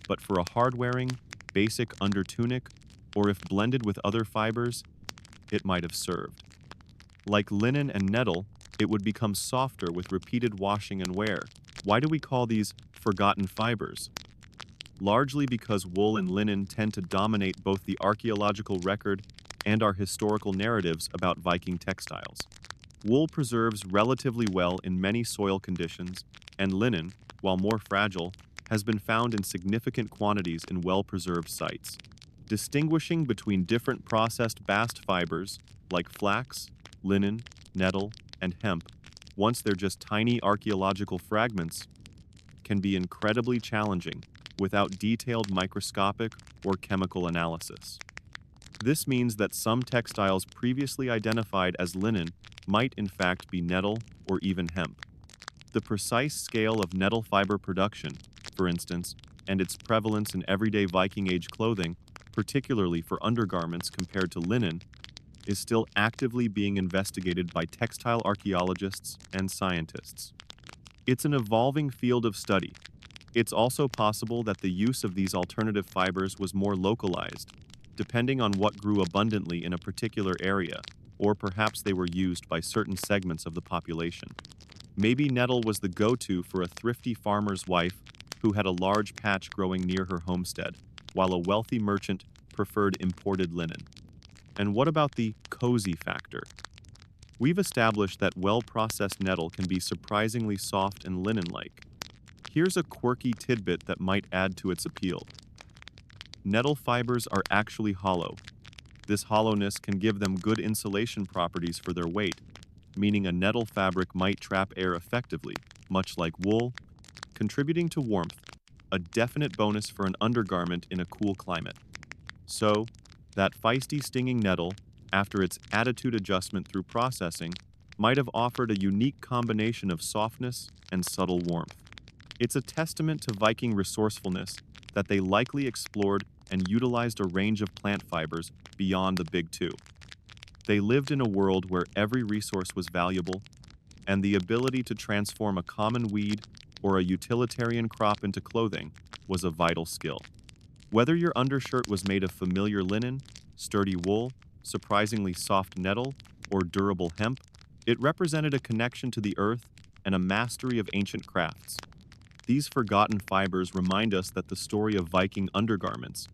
but for a hard-wearing, basic undertunic, or if blended with other fibers, it might have served. Like linen and nettle, it would become softer with repeated washing and wear. Why do we call these forgotten fibers? Largely because wool and linen tend to dominate both the archaeological record and our historical narratives about Viking textiles. Wool preserves relatively well in many soil conditions, and linen, while more fragile, has been found in significant quantities in well-preserved sites. Distinguishing between different processed bast fibers, like flax, linen, nettle, and hemp, once they're just tiny archaeological fragments, can be incredibly challenging without detailed microscopic or chemical analysis. This means that some textiles previously identified as linen might in fact be nettle or even hemp. The precise scale of nettle fiber production, for instance, and its prevalence in everyday Viking Age clothing, particularly for undergarments compared to linen, is still actively being investigated by textile archaeologists and scientists. It's an evolving field of study. It's also possible that the use of these alternative fibers was more localized, depending on what grew abundantly in a particular area, or perhaps they were used by certain segments of the population. Maybe nettle was the go-to for a thrifty farmer's wife who had a large patch growing near her homestead, while a wealthy merchant preferred imported linen. And what about the cozy factor? We've established that well-processed nettle can be surprisingly soft and linen-like. Here's a quirky tidbit that might add to its appeal. Nettle fibers are actually hollow. This hollowness can give them good insulation properties for their weight, meaning a nettle fabric might trap air effectively, much like wool, contributing to warmth, a definite bonus for an undergarment in a cool climate. So, that feisty stinging nettle, after its attitude adjustment through processing, might have offered a unique combination of softness and subtle warmth. It's a testament to Viking resourcefulness that they likely explored and utilized a range of plant fibers beyond the big two. They lived in a world where every resource was valuable, and the ability to transform a common weed or a utilitarian crop into clothing was a vital skill. Whether your undershirt was made of familiar linen, sturdy wool, surprisingly soft nettle, or durable hemp, it represented a connection to the earth and a mastery of ancient crafts. These forgotten fibers remind us that the story of Viking undergarments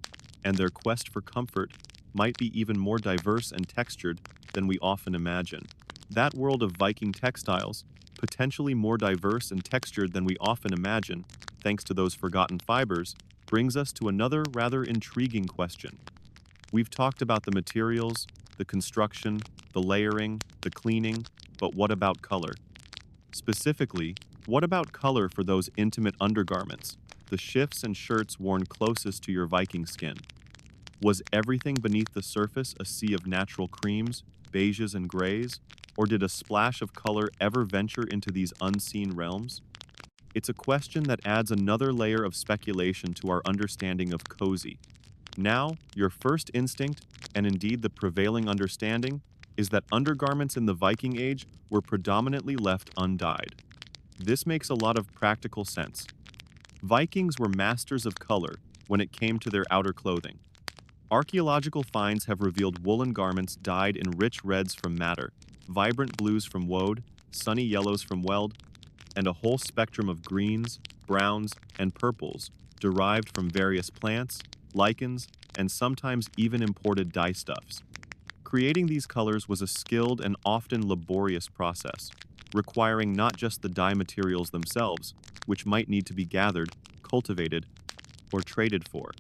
and their quest for comfort might be even more diverse and textured than we often imagine. That world of Viking textiles, potentially more diverse and textured than we often imagine, thanks to those forgotten fibers, brings us to another rather intriguing question. We've talked about the materials, the construction, the layering, the cleaning, but what about color? Specifically, what about color for those intimate undergarments, the shifts and shirts worn closest to your Viking skin? Was everything beneath the surface a sea of natural creams, beiges, and grays, or did a splash of color ever venture into these unseen realms? It's a question that adds another layer of speculation to our understanding of cozy. Now, your first instinct, and indeed the prevailing understanding, is that undergarments in the Viking Age were predominantly left undyed. This makes a lot of practical sense. Vikings were masters of color when it came to their outer clothing. Archaeological finds have revealed woolen garments dyed in rich reds from madder, vibrant blues from woad, sunny yellows from weld, and a whole spectrum of greens, browns, and purples derived from various plants, lichens, and sometimes even imported dyestuffs. Creating these colors was a skilled and often laborious process, requiring not just the dye materials themselves, which might need to be gathered, cultivated, or traded for,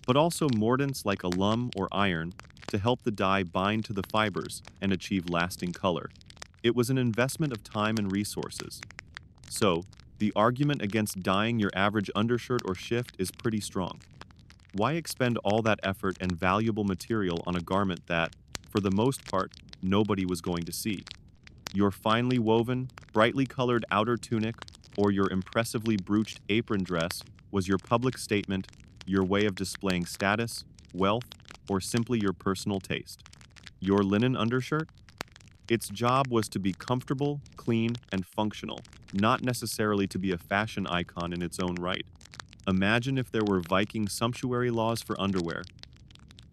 but also mordants like alum or iron to help the dye bind to the fibers and achieve lasting color. It was an investment of time and resources. So, the argument against dyeing your average undershirt or shift is pretty strong. Why expend all that effort and valuable material on a garment that, for the most part, nobody was going to see? Your finely woven, brightly colored outer tunic or your impressively brooched apron dress was your public statement, your way of displaying status, wealth, or simply your personal taste. Your linen undershirt? Its job was to be comfortable, clean, and functional, not necessarily to be a fashion icon in its own right. Imagine if there were Viking sumptuary laws for underwear.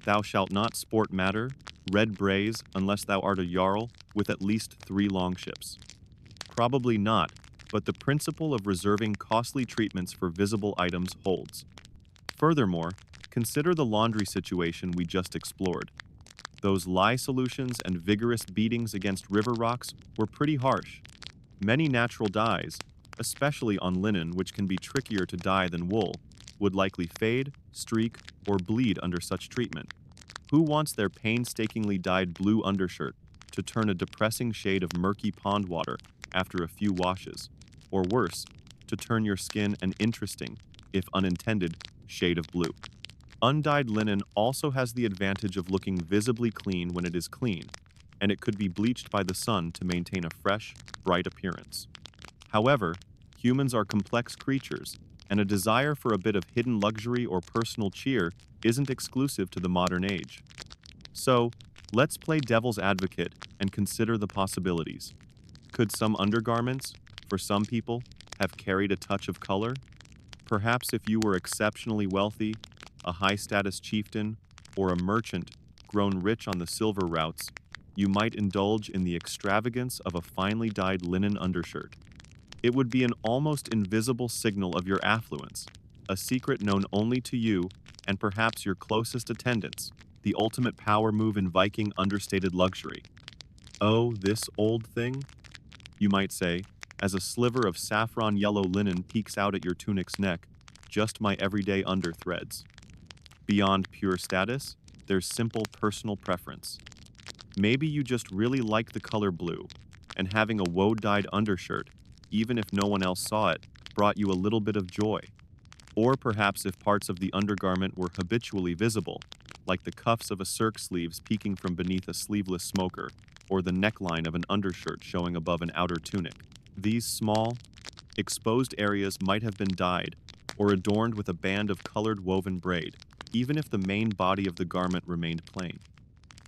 Thou shalt not sport matter, red braise, unless thou art a jarl with at least 3 longships. Probably not, but the principle of reserving costly treatments for visible items holds. Furthermore, consider the laundry situation we just explored. Those lye solutions and vigorous beatings against river rocks were pretty harsh. Many natural dyes, especially on linen, which can be trickier to dye than wool, would likely fade, streak, or bleed under such treatment. Who wants their painstakingly dyed blue undershirt to turn a depressing shade of murky pond water after a few washes? Or worse, to turn your skin an interesting, if unintended, shade of blue. Undyed linen also has the advantage of looking visibly clean when it is clean, and it could be bleached by the sun to maintain a fresh, bright appearance. However, humans are complex creatures, and a desire for a bit of hidden luxury or personal cheer isn't exclusive to the modern age. So, let's play devil's advocate and consider the possibilities. Could some undergarments, for some people, have carried a touch of color? Perhaps if you were exceptionally wealthy, a high-status chieftain, or a merchant grown rich on the silver routes, you might indulge in the extravagance of a finely dyed linen undershirt. It would be an almost invisible signal of your affluence, a secret known only to you and perhaps your closest attendants, the ultimate power move in Viking understated luxury. Oh, this old thing? You might say, as a sliver of saffron yellow linen peeks out at your tunic's neck, just my everyday under threads. Beyond pure status, there's simple personal preference. Maybe you just really like the color blue, and having a woad-dyed undershirt, even if no one else saw it, brought you a little bit of joy. Or perhaps if parts of the undergarment were habitually visible, like the cuffs of a cirque sleeves peeking from beneath a sleeveless smoker, or the neckline of an undershirt showing above an outer tunic. These small, exposed areas might have been dyed, or adorned with a band of colored woven braid, even if the main body of the garment remained plain.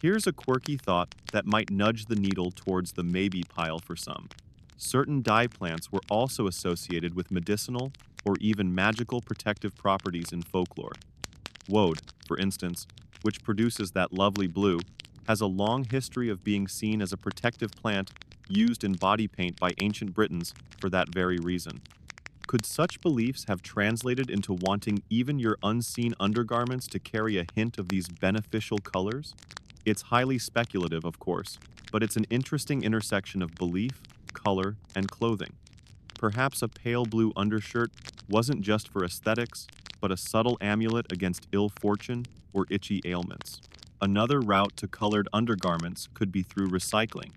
Here's a quirky thought that might nudge the needle towards the maybe pile for some. Certain dye plants were also associated with medicinal or even magical protective properties in folklore. Woad, for instance, which produces that lovely blue, has a long history of being seen as a protective plant used in body paint by ancient Britons for that very reason. Could such beliefs have translated into wanting even your unseen undergarments to carry a hint of these beneficial colors? It's highly speculative, of course, but it's an interesting intersection of belief, color, and clothing. Perhaps a pale blue undershirt wasn't just for aesthetics, but a subtle amulet against ill fortune or itchy ailments. Another route to colored undergarments could be through recycling.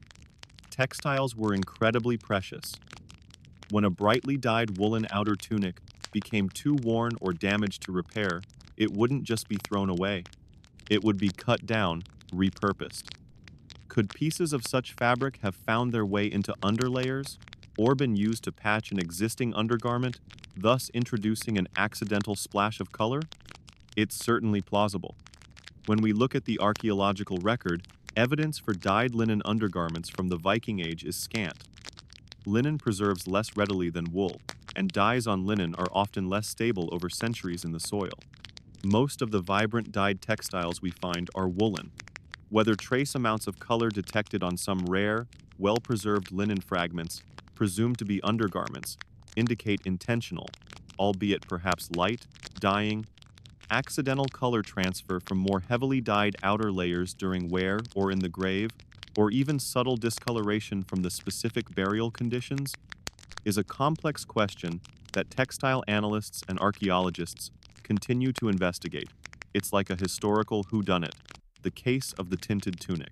Textiles were incredibly precious. When a brightly dyed woolen outer tunic became too worn or damaged to repair, it wouldn't just be thrown away. It would be cut down, repurposed. Could pieces of such fabric have found their way into underlayers or been used to patch an existing undergarment, thus introducing an accidental splash of color? It's certainly plausible. When we look at the archaeological record, evidence for dyed linen undergarments from the Viking Age is scant. Linen preserves less readily than wool, and dyes on linen are often less stable over centuries in the soil. Most of the vibrant dyed textiles we find are woolen. Whether trace amounts of color detected on some rare, well-preserved linen fragments, presumed to be undergarments, indicate intentional, albeit perhaps light, dyeing, accidental color transfer from more heavily dyed outer layers during wear or in the grave, or even subtle discoloration from the specific burial conditions, is a complex question that textile analysts and archaeologists continue to investigate. It's like a historical whodunit, the case of the tinted tunic.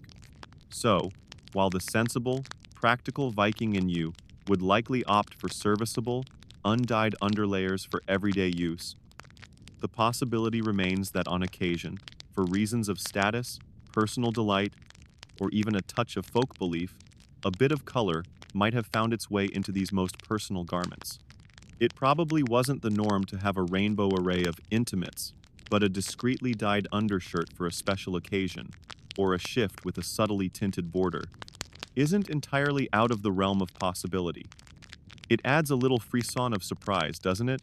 So, while the sensible, practical Viking in you would likely opt for serviceable, undyed underlayers for everyday use, the possibility remains that on occasion, for reasons of status, personal delight, or even a touch of folk belief, a bit of color might have found its way into these most personal garments. It probably wasn't the norm to have a rainbow array of intimates, but a discreetly dyed undershirt for a special occasion, or a shift with a subtly tinted border isn't entirely out of the realm of possibility. It adds a little frisson of surprise, doesn't it?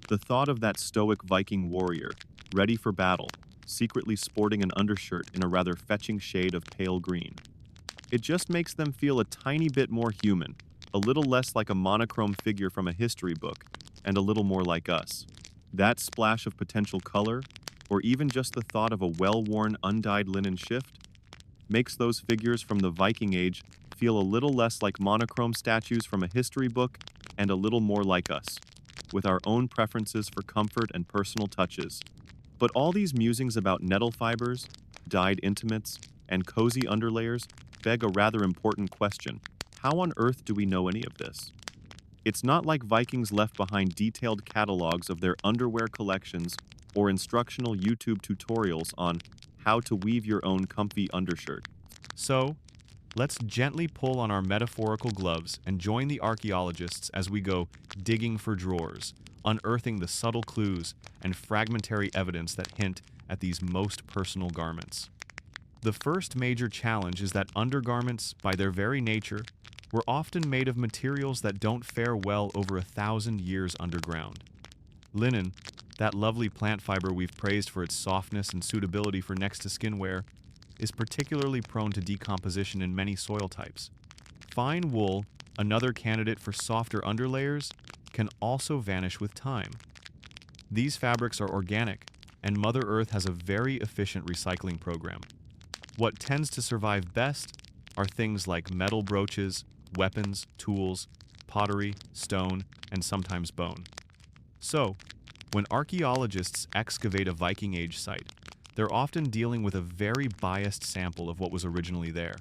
The thought of that stoic Viking warrior, ready for battle, secretly sporting an undershirt in a rather fetching shade of pale green. It just makes them feel a tiny bit more human, a little less like a monochrome figure from a history book, and a little more like us. That splash of potential color, or even just the thought of a well-worn, undyed linen shift, makes those figures from the Viking Age feel a little less like monochrome statues from a history book and a little more like us, with our own preferences for comfort and personal touches. But all these musings about nettle fibers, dyed intimates, and cozy underlayers beg a rather important question. How on earth do we know any of this? It's not like Vikings left behind detailed catalogs of their underwear collections or instructional YouTube tutorials on how to weave your own comfy undershirt. So, let's gently pull on our metaphorical gloves and join the archaeologists as we go digging for drawers, unearthing the subtle clues and fragmentary evidence that hint at these most personal garments. The first major challenge is that undergarments, by their very nature, were often made of materials that don't fare well over 1,000 years underground. Linen, that lovely plant fiber we've praised for its softness and suitability for next-to-skin wear, is particularly prone to decomposition in many soil types. Fine wool, another candidate for softer underlayers, can also vanish with time. These fabrics are organic, and Mother Earth has a very efficient recycling program. What tends to survive best are things like metal brooches, weapons, tools, pottery, stone, and sometimes bone. So, when archaeologists excavate a Viking Age site, they're often dealing with a very biased sample of what was originally there.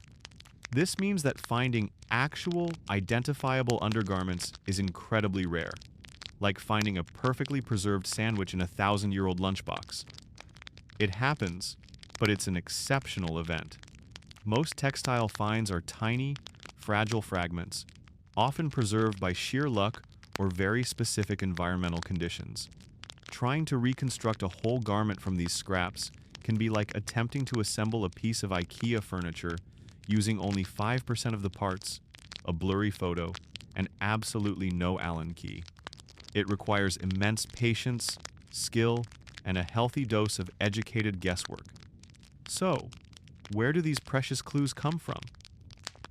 This means that finding actual, identifiable undergarments is incredibly rare, like finding a perfectly preserved sandwich in a 1,000-year-old lunchbox. It happens, but it's an exceptional event. Most textile finds are tiny, fragile fragments, often preserved by sheer luck or very specific environmental conditions. Trying to reconstruct a whole garment from these scraps can be like attempting to assemble a piece of IKEA furniture using only 5% of the parts, a blurry photo, and absolutely no Allen key. It requires immense patience, skill, and a healthy dose of educated guesswork. So, where do these precious clues come from?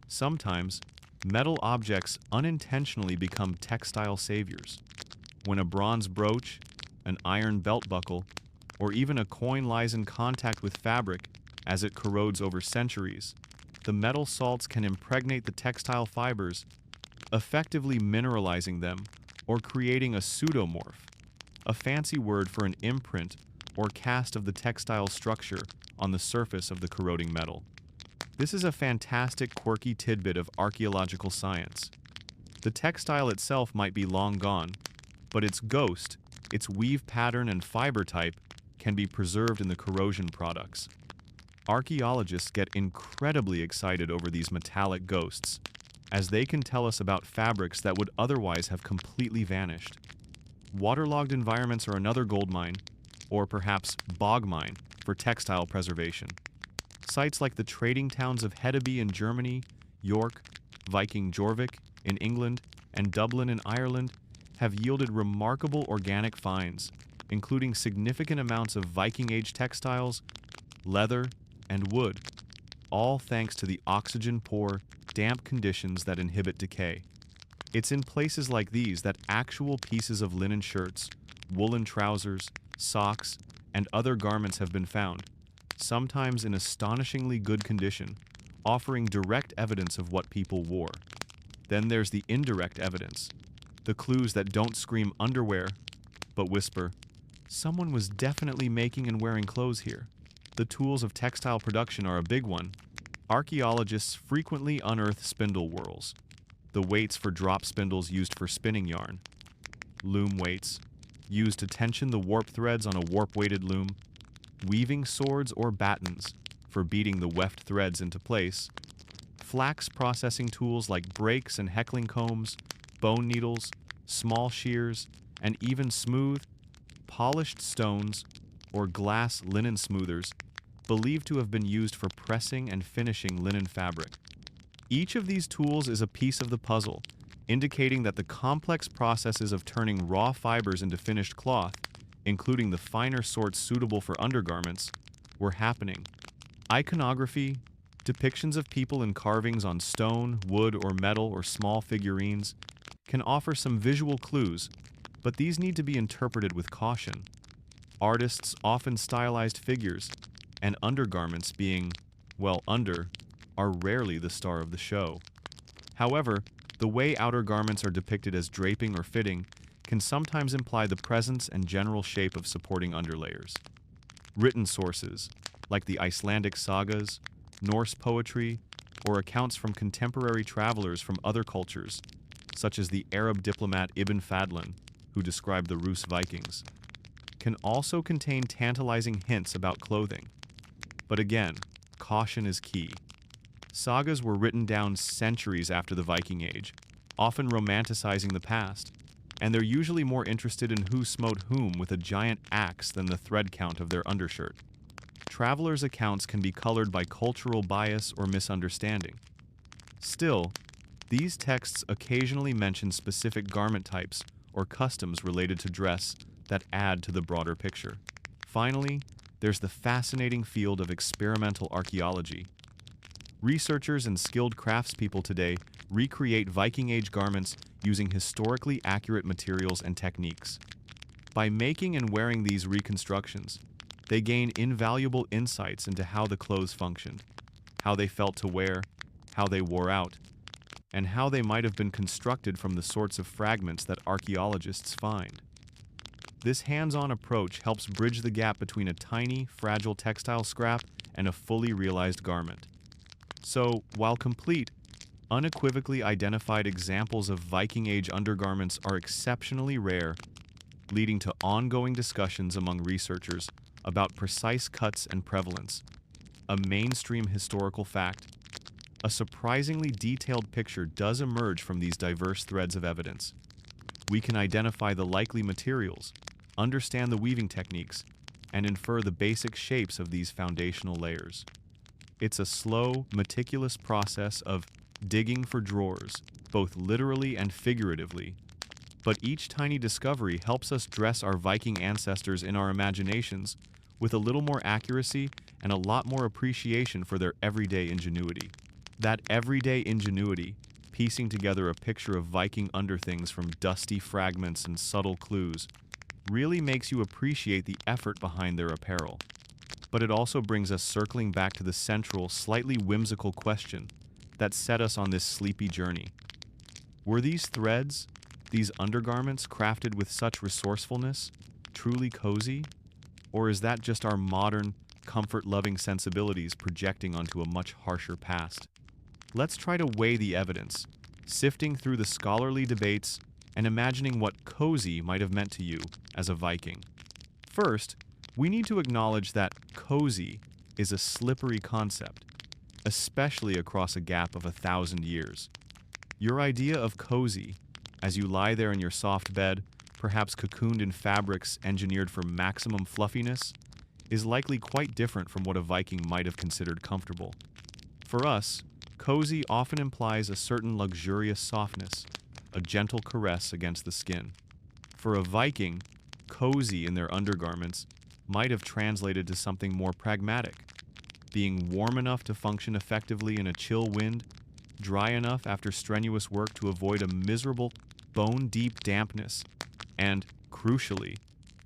Sometimes, metal objects unintentionally become textile saviors. When a bronze brooch, an iron belt buckle, or even a coin lies in contact with fabric as it corrodes over centuries, the metal salts can impregnate the textile fibers, effectively mineralizing them or creating a pseudomorph, a fancy word for an imprint or cast of the textile structure on the surface of the corroding metal. This is a fantastic, quirky tidbit of archaeological science. The textile itself might be long gone, but its ghost, its weave pattern and fiber type, can be preserved in the corrosion products. Archaeologists get incredibly excited over these metallic ghosts, as they can tell us about fabrics that would otherwise have completely vanished. Waterlogged environments are another gold mine, or perhaps bog mine, for textile preservation. Sites like the trading towns of Hedeby in Germany, York, Viking Jorvik in England, and Dublin in Ireland have yielded remarkable organic finds, including significant amounts of Viking-age textiles, leather, and wood, all thanks to the oxygen-poor, damp conditions that inhibit decay. It's in places like these that actual pieces of linen shirts, woolen trousers, socks, and other garments have been found, sometimes in astonishingly good condition, offering direct evidence of what people wore. Then there's the indirect evidence, the clues that don't scream underwear, but whisper, someone was definitely making and wearing clothes here. The tools of textile production are a big one. Archaeologists frequently unearth spindle whorls, the weights for drop spindles used for spinning yarn, loom weights, used to tension the warp threads on a warp-weighted loom, weaving swords or battens for beating the weft threads into place, flax processing tools like brakes and heckling combs, bone needles, small shears, and even smooth, polished stones or glass linen smoothers believed to have been used for pressing and finishing linen fabric. Each of these tools is a piece of the puzzle, indicating that the complex processes of turning raw fibers into finished cloth, including the finer sorts suitable for undergarments, were happening. Iconography, depictions of people in carvings on stone, wood, or metal, or small figurines, can offer some visual clues, but these need to be interpreted with caution. Artists often stylized figures, and undergarments being, well, under, are rarely the star of the show. However, the way outer garments are depicted as draping or fitting can sometimes imply the presence and general shape of supporting underlayers. Written sources, like the Icelandic sagas, Norse poetry, or accounts from contemporary travelers from other cultures, such as the Arab diplomat Ibn Fadlan, who described the Rus Vikings, can also contain tantalizing hints about clothing. But again, caution is key. Sagas were written down centuries after the Viking Age, often romanticizing the past, and they're usually more interested in who smote whom with a giant axe than the thread count of their undershirt. Travelers' accounts can be colored by cultural bias or misunderstanding. Still, these texts occasionally mention specific garment types or customs related to dress that add to the broader picture. Finally, there's the fascinating field of experimental archaeology. Researchers and skilled craftspeople today recreate Viking Age garments using historically accurate materials and techniques. By making and wearing these reconstructions, they gain invaluable insights into how the clothes functioned, how they felt to wear, how they wore out, and how they might have been constructed from the sorts of fragments that archaeologists find. This hands-on approach helps bridge the gap between a tiny, fragile textile scrap and a fully realized garment. So, while complete, unequivocally identified examples of Viking Age undergarments are exceptionally rare, leading to ongoing discussions among researchers about precise cuts and prevalence. A mainstream historical fact. A surprisingly detailed picture does emerge from these diverse threads of evidence. We can identify the likely materials, understand the weaving techniques, and infer the basic shapes of these foundational layers. It's a slow, meticulous process of digging for drawers, both literally and figuratively. But each tiny discovery helps us dress our Viking ancestors in our imaginations with a little more accuracy and a lot more appreciation for their everyday ingenuity. That everyday ingenuity, piecing together a picture of Viking underthings from dusty fragments and subtle clues, really makes you appreciate the effort behind their apparel. But it also brings us circling back to the central, slightly whimsical question that set us on this sleepy journey. Were these threads, these undergarments crafted with such resourcefulness, truly cozy? Or is that just our modern, comfort-loving sensibilities projecting onto a much harsher past? Let's try to weigh the evidence, sifting through the scholarly debates and imagining what cozy might have meant to you as a Viking. First, we need to acknowledge that cozy is a slippery concept, especially across a gap of 1,000 years. Your idea of cozy, as you lie there in your soft bed, perhaps cocooned in fabrics engineered for maximum fluffiness, is likely quite different from what a Viking might have considered comfortable. For us, cozy often implies a certain luxurious softness, a gentle caress against the skin. For a Viking, cozy in their undergarments might have translated to something more pragmatic, being warm enough to function effectively in a chill wind, dry enough after strenuous work to avoid a miserable, bone-deep dampness, and, crucially,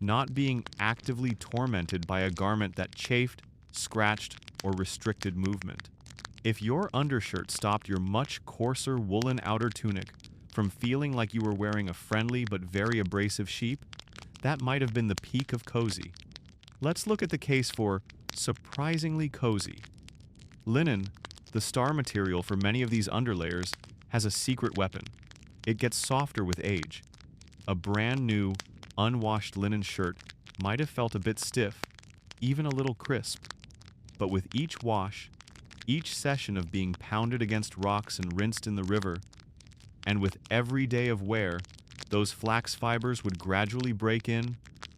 not being actively tormented by a garment that chafed, scratched, or restricted movement. If your undershirt stopped your much coarser woolen outer tunic from feeling like you were wearing a friendly but very abrasive sheep, that might have been the peak of cozy. Let's look at the case for surprisingly cozy. Linen, the star material for many of these underlayers, has a secret weapon. It gets softer with age. A brand new, unwashed linen shirt might have felt a bit stiff, even a little crisp. But with each wash, each session of being pounded against rocks and rinsed in the river, and with every day of wear, those flax fibers would gradually break in,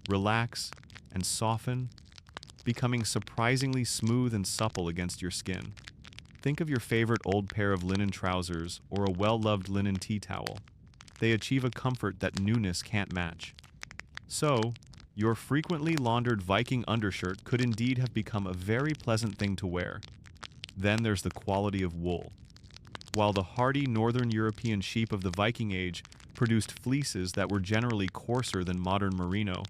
relax, and soften, becoming surprisingly smooth and supple against your skin. Think of your favorite old pair of linen trousers or a well-loved linen tea towel. They achieve a comfort that newness can't match. So, your frequently laundered Viking undershirt could indeed have become a very pleasant thing to wear. Then there's the quality of wool. While the hardy northern European sheep of the Viking Age produced fleeces that were generally coarser than modern merino,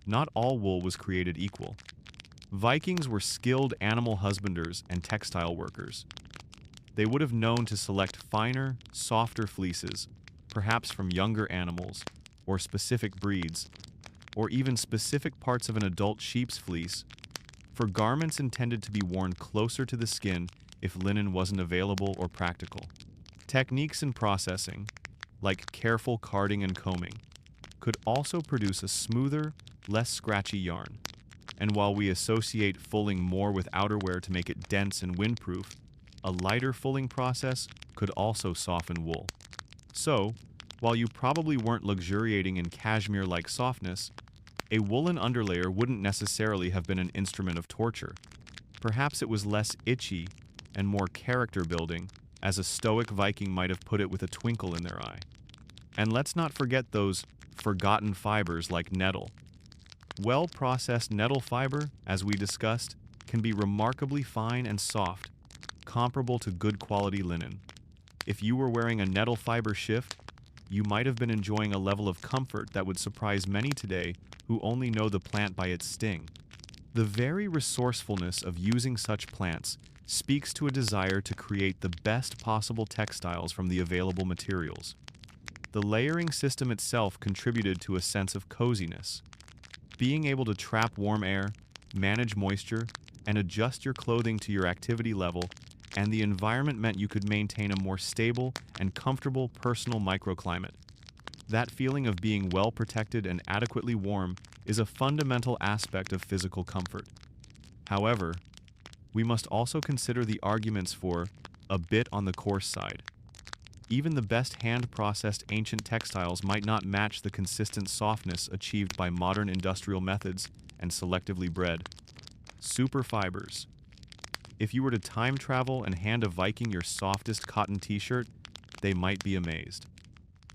not all wool was created equal. Vikings were skilled animal husbanders and textile workers. They would have known to select finer, softer fleeces, perhaps from younger animals, or specific breeds, or even specific parts of an adult sheep's fleece, for garments intended to be worn closer to the skin if linen wasn't available or practical. Techniques in processing, like careful carding and combing, could also produce a smoother, less scratchy yarn. And while we associate fulling more with outerwear to make it dense and windproof, a lighter fulling process could also soften wool. So, while you probably weren't luxuriating in cashmere-like softness, a woolen underlayer wouldn't necessarily have been an instrument of torture. Perhaps it was less itchy and more character-building, as a stoic Viking might have put it with a twinkle in their eye. And let's not forget those forgotten fibers like nettle. Well-processed nettle fiber, as we discussed, can be remarkably fine and soft, comparable to good quality linen. If you were wearing a nettle fiber shift, you might have been enjoying a level of comfort that would surprise many today who only know the plant by its sting. The very resourcefulness of using such plants speaks to a desire to create the best possible textiles from the available materials. The layering system itself contributed to a sense of coziness. Being able to trap warm air, manage moisture, and adjust your clothing to your activity level and the environment meant you could maintain a more stable and comfortable personal microclimate. That feeling of being well protected and adequately warm is a fundamental aspect of physical comfort. However, we must also consider the arguments for a bit on the coarse side. Even the best hand-processed ancient textiles might not match the consistent softness achieved by modern industrial methods and selectively bred superfibers. If you were to time travel and hand a Viking your softest cotton t-shirt, they might be amazed.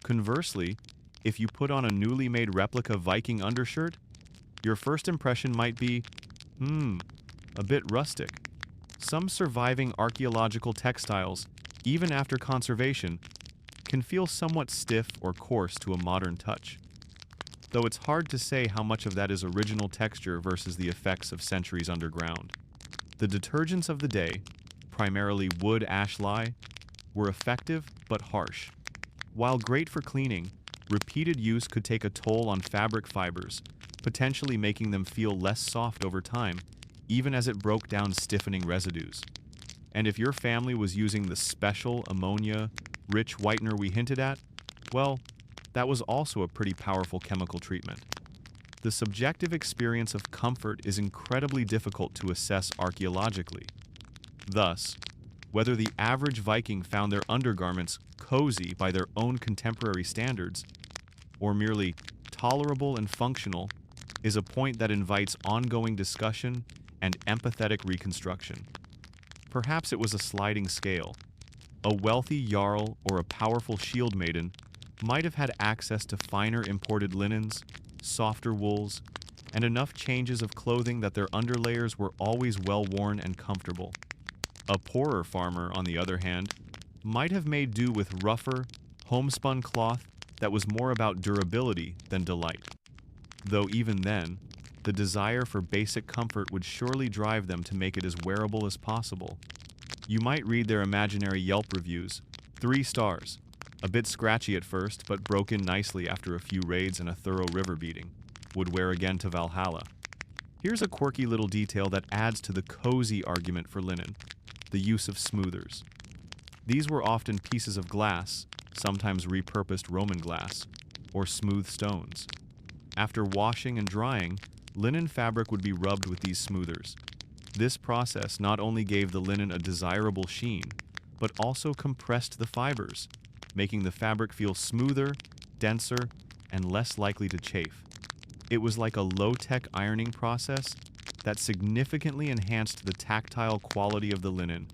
Conversely, if you put on a newly made replica Viking undershirt, your first impression might be, a bit rustic. Some surviving archaeological textiles, even after conservation, can feel somewhat stiff or coarse to a modern touch. Though it's hard to say how much of that is original texture versus the effects of centuries underground. The detergents of the day, primarily wood ash lye, were effective but harsh. While great for cleaning, repeated use could take a toll on fabric fibers, potentially making them feel less soft over time, even as it broke down stiffening residues. And if your family was using the special ammonia-rich whitener we hinted at, well, that was also a pretty powerful chemical treatment. The subjective experience of comfort is incredibly difficult to assess archaeologically. Thus, whether the average Viking found their undergarments cozy by their own contemporary standards, or merely tolerable and functional, is a point that invites ongoing discussion and empathetic reconstruction. Perhaps it was a sliding scale. A wealthy jarl or a powerful shield maiden might have had access to finer imported linens, softer wools, and enough changes of clothing that their underlayers were always well worn and comfortable. A poorer farmer, on the other hand, might have made do with rougher, homespun cloth that was more about durability than delight. Though even then, the desire for basic comfort would surely drive them to make it as wearable as possible. You might read their imaginary Yelp reviews. 3 stars. A bit scratchy at first, but broke in nicely after a few raids and a thorough river beating. Would wear again to Valhalla. Here's a quirky little detail that adds to the cozy argument for linen: the use of smoothers. These were often pieces of glass, sometimes repurposed Roman glass, or smooth stones. After washing and drying, linen fabric would be rubbed with these smoothers. This process not only gave the linen a desirable sheen, but also compressed the fibers, making the fabric feel smoother, denser, and less likely to chafe. It was like a low-tech ironing process that significantly enhanced the tactile quality of the linen,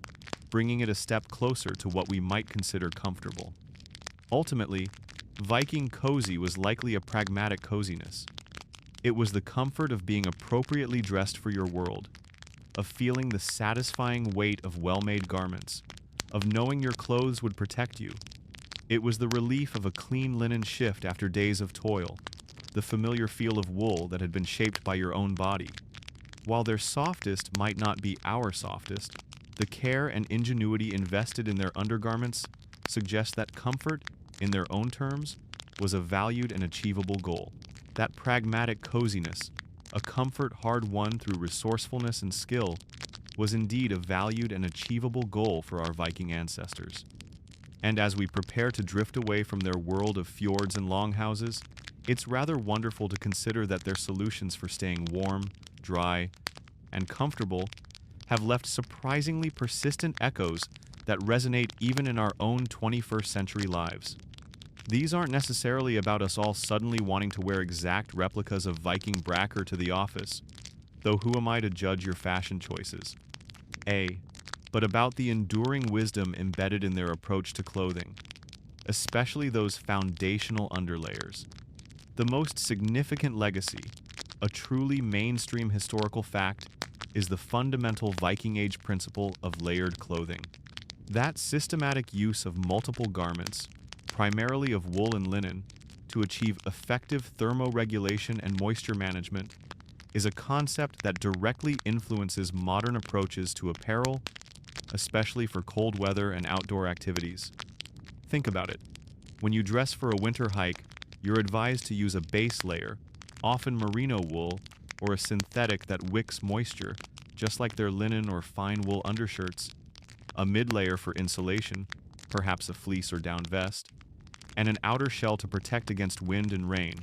bringing it a step closer to what we might consider comfortable. Ultimately, Viking cozy was likely a pragmatic coziness. It was the comfort of being appropriately dressed for your world, of feeling the satisfying weight of well-made garments, of knowing your clothes would protect you. It was the relief of a clean linen shift after days of toil, the familiar feel of wool that had been shaped by your own body. While their softest might not be our softest, the care and ingenuity invested in their undergarments suggest that comfort, in their own terms, was a valued and achievable goal. That pragmatic coziness, a comfort hard-won through resourcefulness and skill, was indeed a valued and achievable goal for our Viking ancestors. And as we prepare to drift away from their world of fjords and longhouses, it's rather wonderful to consider that their solutions for staying warm, dry, and comfortable have left surprisingly persistent echoes that resonate even in our own 21st century lives. These aren't necessarily about us all suddenly wanting to wear exact replicas of Viking bracker to the office, though who am I to judge your fashion choices? But about the enduring wisdom embedded in their approach to clothing, especially those foundational underlayers. The most significant legacy, a truly mainstream historical fact, is the fundamental Viking Age principle of layered clothing. That systematic use of multiple garments, primarily of wool and linen, to achieve effective thermoregulation and moisture management, is a concept that directly influences modern approaches to apparel, especially for cold weather and outdoor activities. Think about it. When you dress for a winter hike, you're advised to use a base layer, often merino wool, or a synthetic that wicks moisture, just like their linen or fine wool undershirts, a mid-layer for insulation, perhaps a fleece or down vest, and an outer shell to protect against wind and rain,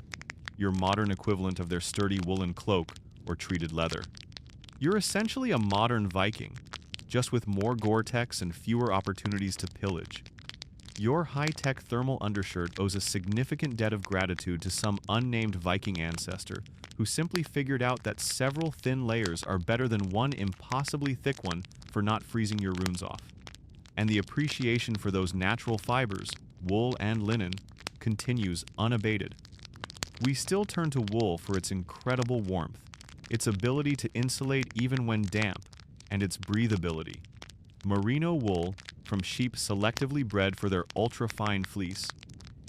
your modern equivalent of their sturdy woolen cloak or treated leather. You're essentially a modern Viking, just with more Gore-Tex and fewer opportunities to pillage. Your high-tech thermal undershirt owes a significant debt of gratitude to some unnamed Viking ancestor who simply figured out that several thin layers are better than one impossibly thick one for not freezing your runes off. And the appreciation for those natural fibers, wool and linen, continues unabated. We still turn to wool for its incredible warmth, its ability to insulate even when damp, and its breathability. Merino wool, from sheep selectively bred for their ultra-fine fleece,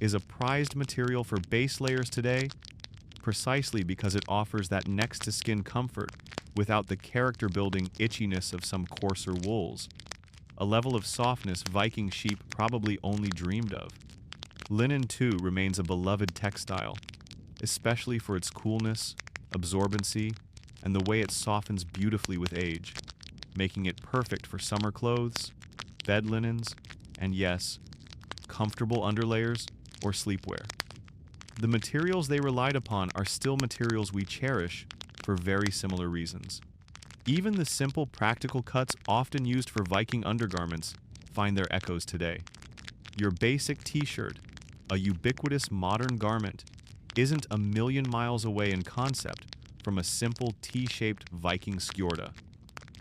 is a prized material for base layers today, precisely because it offers that next-to-skin comfort without the character-building itchiness of some coarser wools, a level of softness Viking sheep probably only dreamed of. Linen, too, remains a beloved textile, especially for its coolness, absorbency, and the way it softens beautifully with age, making it perfect for summer clothes, bed linens, and yes, comfortable underlayers or sleepwear. The materials they relied upon are still materials we cherish for very similar reasons. Even the simple practical cuts often used for Viking undergarments find their echoes today. Your basic t-shirt, a ubiquitous modern garment, isn't a million miles away in concept from a simple T-shaped Viking skjorta.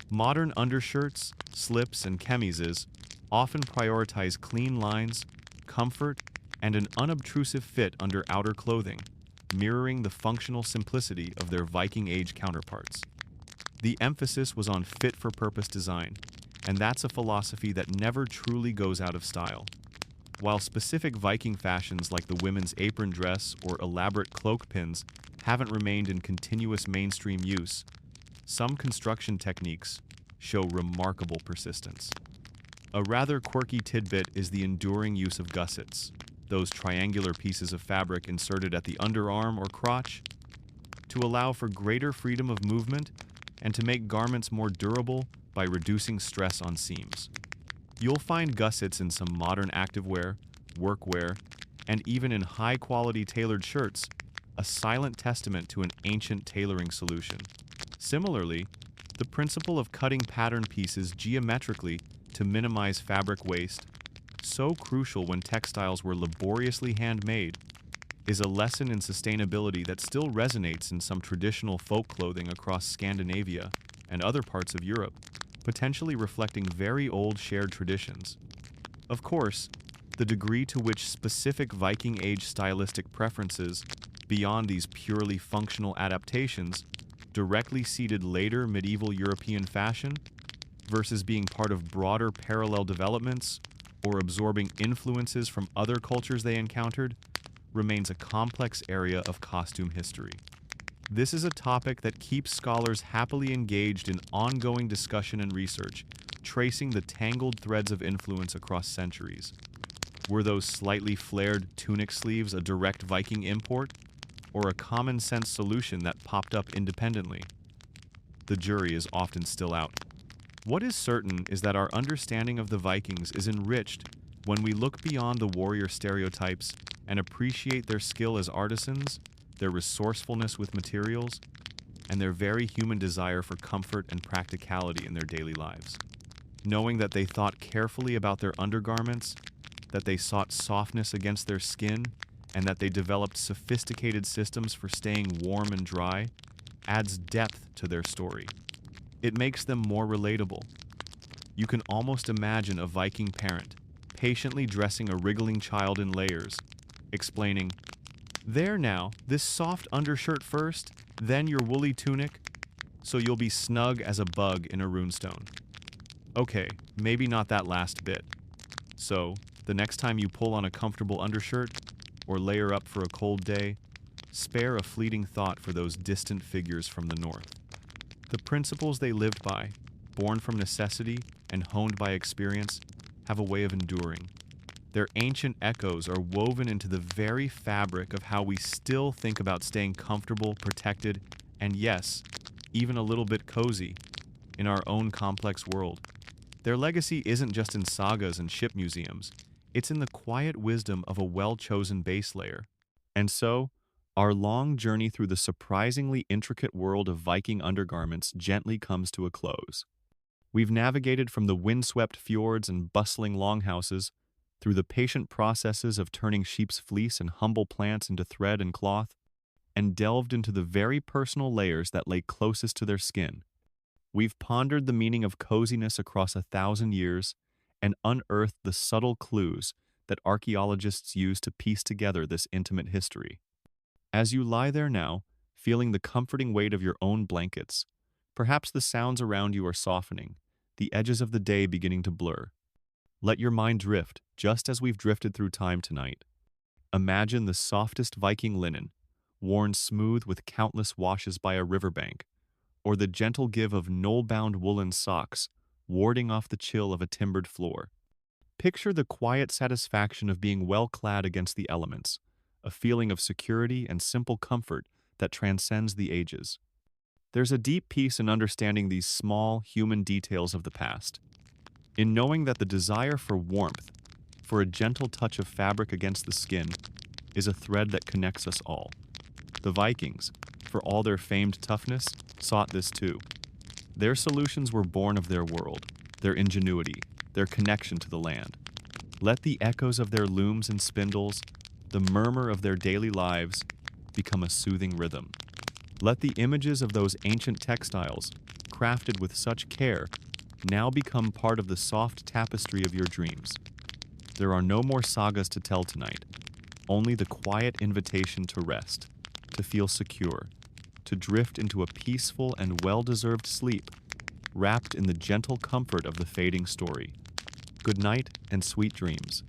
Modern undershirts, slips, and chemises often prioritize clean lines, comfort, and an unobtrusive fit under outer clothing, mirroring the functional simplicity of their Viking Age counterparts. The emphasis was on fit-for-purpose design, and that's a philosophy that never truly goes out of style. While specific Viking fashions like the women's apron dress or elaborate cloak pins haven't remained in continuous mainstream use, some construction techniques show remarkable persistence. A rather quirky tidbit is the enduring use of gussets, those triangular pieces of fabric inserted at the underarm or crotch, to allow for greater freedom of movement and to make garments more durable by reducing stress on seams. You'll find gussets in some modern activewear, workwear, and even in high-quality tailored shirts, a silent testament to an ancient tailoring solution. Similarly, the principle of cutting pattern pieces geometrically to minimize fabric waste, so crucial when textiles were laboriously handmade, is a lesson in sustainability that still resonates in some traditional folk clothing across Scandinavia and other parts of Europe, potentially reflecting very old shared traditions. Of course, the degree to which specific Viking Age stylistic preferences, beyond these purely functional adaptations, directly seeded later medieval European fashion versus being part of broader parallel developments or absorbing influences from other cultures they encountered, remains a complex area of costume history. This is a topic that keeps scholars happily engaged in ongoing discussion and research, tracing the tangled threads of influence across centuries. Were those slightly flared tunic sleeves a direct Viking import, or a common-sense solution that popped up independently? The jury is often still out. What is certain is that our understanding of the Vikings is enriched when we look beyond the warrior stereotypes and appreciate their skill as artisans, their resourcefulness with materials, and their very human desire for comfort and practicality in their daily lives. Knowing that they thought carefully about their undergarments, that they sought softness against their skin, and that they developed sophisticated systems for staying warm and dry, adds depth to their story. It makes them more relatable. You can almost imagine a Viking parent patiently dressing a wriggling child in layers, explaining, "There now, this soft undershirt first, then your woolly tunic, so you'll be snug as a bug in a runestone." Okay, maybe not that last bit. So, the next time you pull on a comfortable undershirt, or layer up for a cold day, spare a fleeting thought for those distant figures from the north. The principles they lived by, born from necessity and honed by experience, have a way of enduring. Their ancient echoes are woven into the very fabric of how we still think about staying comfortable, protected, and yes, even a little bit cozy in our own complex world. Their legacy isn't just in sagas and ship museums, it's in the quiet wisdom of a well-chosen base layer. And so, our long journey through the surprisingly intricate world of Viking undergarments gently comes to a close. We've navigated from the windswept fjords and bustling longhouses, through the patient processes of turning sheep's fleece and humble plants into thread and cloth, and delved into the very personal layers that lay closest to their skin. We've pondered the meaning of coziness across 1,000 years and unearthed the subtle clues that archaeologists use to piece together this intimate history. As you lie there now, feeling the comforting weight of your own blankets, perhaps the sounds around you are softening, the edges of the day beginning to blur. Let your mind drift, just as we've drifted through time tonight. Imagine the softest Viking linen, worn smooth with countless washes by a riverbank, or the gentle give of knoll-bound woolen socks, warding off the chill of a timbered floor. Picture the quiet satisfaction of being well clad against the elements, a feeling of security and simple comfort that transcends the ages. There's a deep peace in understanding these small, human details of the past, in knowing that the desire for warmth, for a gentle touch of fabric against the skin, is a thread that connects us all. The Vikings, for all their famed toughness, sought this too. Their solutions were born of their world, their ingenuity, their connection to the land. Let the echoes of their looms and spindles, the murmur of their daily lives, become a soothing rhythm. Let the images of those ancient textiles, crafted with such care, now become part of the soft tapestry of your dreams. There are no more sagas to tell tonight, only the quiet invitation to rest, to feel secure, to drift into a peaceful and well-deserved sleep, wrapped in the gentle comfort of the fading story. Good night and sweet dreams.